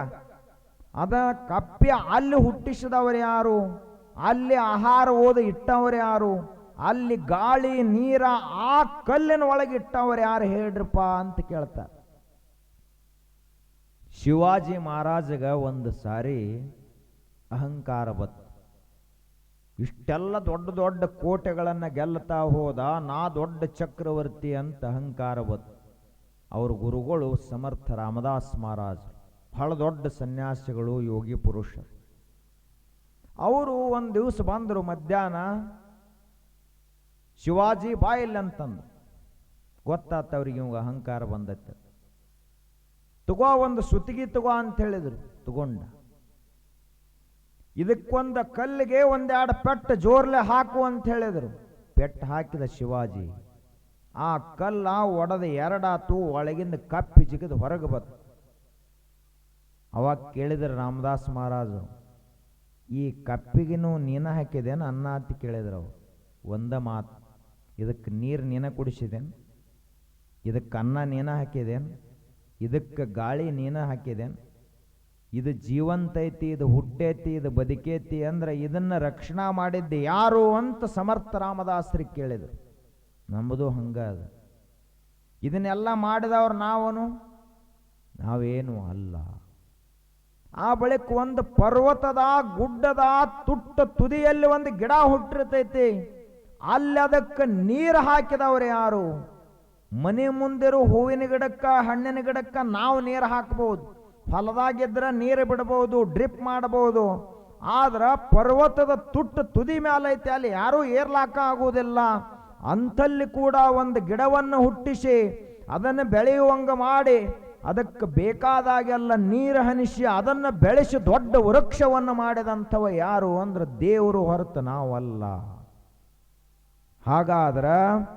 ಅದ ಕಪ್ಪಿ ಅಲ್ಲಿ ಹುಟ್ಟಿಸಿದವರು ಯಾರು? ಅಲ್ಲಿ ಆಹಾರ ಓದಿ ಇಟ್ಟವರು ಯಾರು? ಅಲ್ಲಿ ಗಾಳಿ ನೀರ ಆ ಕಲ್ಲಿನ ಒಳಗೆ ಇಟ್ಟವರು ಯಾರು ಹೇಳ್ರಪ್ಪ ಅಂತ ಕೇಳ್ತಾರೆ. ಶಿವಾಜಿ ಮಹಾರಾಜಗ ಒಂದು ಸಾರಿ ಅಹಂಕಾರ ಬತ್ತು. ಇಷ್ಟೆಲ್ಲ ದೊಡ್ಡ ದೊಡ್ಡ ಕೋಟೆಗಳನ್ನು ಗೆಲ್ಲತಾ ಹೋದ, ನಾ ದೊಡ್ಡ ಚಕ್ರವರ್ತಿ ಅಂತ ಅಹಂಕಾರ ಬತ್ತು. ಅವ್ರ ಗುರುಗಳು ಸಮರ್ಥ ರಾಮದಾಸ್ ಮಹಾರಾಜ್, ಬಹಳ ದೊಡ್ಡ ಸನ್ಯಾಸಿಗಳು, ಯೋಗಿ ಪುರುಷರು. ಅವರು ಒಂದು ದಿವಸ ಬಂದರು ಮಧ್ಯಾಹ್ನ, ಶಿವಾಜಿ ಬಾಯಿಲ್ ಅಂತಂದು ಗೊತ್ತಾತ ಅವ್ರಿಗೆ ಇವಾಗ ಅಹಂಕಾರ ಬಂದತ್ತೆ. ತಗೋ ಒಂದು ಸುತ್ತಿಗೆ ತಗೋ ಅಂತ ಹೇಳಿದ್ರು. ತಗೊಂಡ ಇದಕ್ಕೊಂದು ಕಲ್ಲಿಗೆ 1-2 ಪೆಟ್ಟು ಜೋರ್ಲೆ ಹಾಕು ಅಂತ ಹೇಳಿದರು. ಪೆಟ್ಟು ಹಾಕಿದ ಶಿವಾಜಿ. ಆ ಕಲ್ಲ ಒಡೆದ 2 ಆತು, ಒಳಗಿಂದ ಕಪ್ಪಿ ಜಿಗಿದು ಹೊರಗೆ ಬಂತು. ಅವಾಗ ಕೇಳಿದ್ರು ರಾಮದಾಸ್ ಮಹಾರಾಜು, ಈ ಕಪ್ಪಿಗಿನೂ ನೀನ ಹಾಕಿದೇನು ಅನ್ನ ಅಂತ ಕೇಳಿದ್ರು ಅವರು. ಒಂದ ಮಾತು, ಇದಕ್ಕೆ ನೀರು ನೀನ ಕುಡಿಸಿದೇನು? ಇದಕ್ಕೆ ಅನ್ನ ನೀನ ಹಾಕಿದೇನು? ಇದಕ್ಕೆ ಗಾಳಿ ನೀನ ಹಾಕಿದೇನು? ಇದು ಜೀವಂತ ಐತಿ, ಇದು ಹುಟ್ಟೈತಿ, ಇದು ಬದುಕೈತಿ ಅಂದ್ರೆ ಇದನ್ನು ರಕ್ಷಣಾ ಮಾಡಿದ್ದು ಯಾರು ಅಂತ ಸಮರ್ಥ ರಾಮದಾಸರಿಗೆ ಕೇಳಿದರು. ನಮ್ಮದು ಹಂಗ ಅದ. ಇದನ್ನೆಲ್ಲ ಮಾಡಿದವ್ರು ನಾವೇನು ಅಲ್ಲ. ಆ ಬಳಿಕ ಒಂದು ಪರ್ವತದ ಗುಡ್ಡದ ತುಟ್ಟ ತುದಿಯಲ್ಲಿ ಒಂದು ಗಿಡ ಹುಟ್ಟಿರ್ತೈತಿ. ಅಲ್ಲಿ ಅದಕ್ಕೆ ನೀರು ಹಾಕಿದವ್ರು ಯಾರು? ಮನೆ ಮುಂದಿರೋ ಹೂವಿನ ಗಿಡಕ್ಕ ಹಣ್ಣಿನ ಗಿಡಕ್ಕ ನಾವು ನೀರು ಹಾಕಬಹುದು, ಫಲದಾಗಿದ್ರೆ ನೀರು ಬಿಡಬಹುದು, ಡ್ರಿಪ್ ಮಾಡಬಹುದು. ಆದ್ರ ಪರ್ವತದ ತುಟ್ಟ ತುದಿ ಮೇಲೆ ಐತಿ, ಅಲ್ಲಿ ಯಾರೂ ಏರ್ಲಾಕ ಆಗುವುದಿಲ್ಲ. ಅಂಥಲ್ಲಿ ಕೂಡ ಒಂದು ಗಿಡವನ್ನು ಹುಟ್ಟಿಸಿ ಅದನ್ನು ಬೆಳೆಯುವಂಗ ಮಾಡಿ ಅದಕ್ಕೆ ಬೇಕಾದಾಗೆಲ್ಲ ನೀರು ಹನಿಸಿ ಅದನ್ನು ಬೆಳೆಸಿ ದೊಡ್ಡ ವೃಕ್ಷವನ್ನು ಮಾಡಿದಂಥವ ಯಾರು ಅಂದ್ರೆ ದೇವರು ಹೊರತು ನಾವಲ್ಲ. ಹಾಗಾದ್ರೆ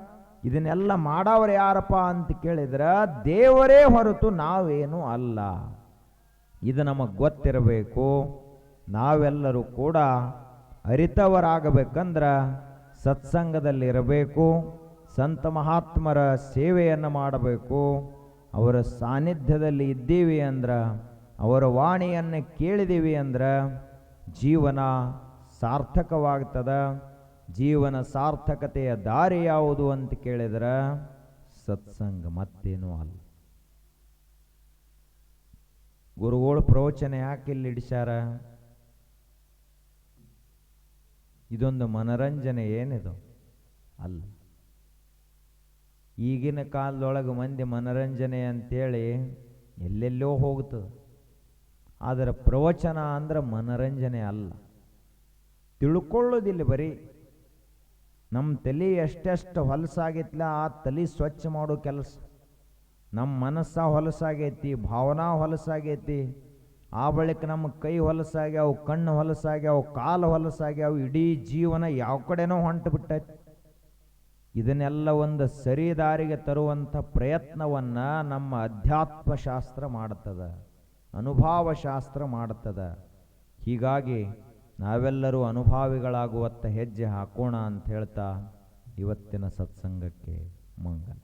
ಇದನ್ನೆಲ್ಲ ಮಾಡವ್ರು ಯಾರಪ್ಪ ಅಂತ ಕೇಳಿದ್ರೆ ದೇವರೇ ಹೊರತು ನಾವೇನು ಅಲ್ಲ. ಇದು ನಮಗೆ ಗೊತ್ತಿರಬೇಕು. ನಾವೆಲ್ಲರೂ ಕೂಡ ಅರಿತವರಾಗಬೇಕಂದ್ರೆ ಸತ್ಸಂಗದಲ್ಲಿರಬೇಕು, ಸಂತ ಮಹಾತ್ಮರ ಸೇವೆಯನ್ನು ಮಾಡಬೇಕು. ಅವರ ಸಾನ್ನಿಧ್ಯದಲ್ಲಿ ಇದ್ದೀವಿ ಅಂದ್ರೆ, ಅವರ ವಾಣಿಯನ್ನು ಕೇಳಿದೀವಿ ಅಂದ್ರೆ ಜೀವನ ಸಾರ್ಥಕವಾಗ್ತದೆ. ಜೀವನ ಸಾರ್ಥಕತೆಯ ದಾರಿ ಯಾವುದು ಅಂತ ಕೇಳಿದ್ರೆ ಸತ್ಸಂಗ, ಮತ್ತೇನೂ ಅಲ್ಲ. ಗುರುಗಳು ಪ್ರವಚನ ಯಾಕೆ ಇಲ್ಲಿ ಇಡಿಸ್ಯಾರ? ಇದೊಂದು ಮನರಂಜನೆ ಏನಿದು ಅಲ್ಲ. ಈಗಿನ ಕಾಲದೊಳಗೆ ಮಂದಿ ಮನರಂಜನೆ ಅಂತೇಳಿ ಎಲ್ಲೆಲ್ಲೋ ಹೋಗ್ತದೆ. ಆದರೆ ಪ್ರವಚನ ಅಂದ್ರೆ ಮನರಂಜನೆ ಅಲ್ಲ. ತಿಳ್ಕೊಳ್ಳೋದಿಲ್ಲ. ಬರೀ ನಮ್ಮ ತಲೆ ಎಷ್ಟೆಷ್ಟು ಹೊಲಸಾಗೈತ್ಲ ಆ ತಲೆ ಸ್ವಚ್ಛ ಮಾಡೋ ಕೆಲಸ. ನಮ್ಮ ಮನಸ್ಸ ಹೊಲಸಾಗೈತಿ, ಭಾವನಾ ಹೊಲಸಾಗೈತಿ. ಆ ಬಳಿಕ ನಮ್ಮ ಕೈ ಹೊಲಸಾಗ್ಯಾವ, ಕಣ್ಣು ಹೊಲಸಾಗ್ಯಾವ, ಕಾಲು ಹೊಲಸಾಗ್ಯಾವ. ಇಡೀ ಜೀವನ ಯಾವ ಕಡೆನೋ ಹೊಂಟು ಬಿಟ್ಟೈತಿ. ಇದನ್ನೆಲ್ಲ ಒಂದು ಸರಿ ದಾರಿಗೆ ತರುವಂಥ ಪ್ರಯತ್ನವನ್ನು ನಮ್ಮ ಅಧ್ಯಾತ್ಮ ಶಾಸ್ತ್ರ ಮಾಡ್ತದೆ, ಅನುಭವ ಶಾಸ್ತ್ರ ಮಾಡ್ತದೆ. ಹೀಗಾಗಿ ನಾವೆಲ್ಲರೂ ಅನುಭಾವಿಗಳಾಗುವತ್ತ ಹೆಜ್ಜೆ ಹಾಕೋಣ ಅಂತ ಹೇಳ್ತಾ ಇವತ್ತಿನ ಸತ್ಸಂಗಕ್ಕೆ ಮಂಗಲ.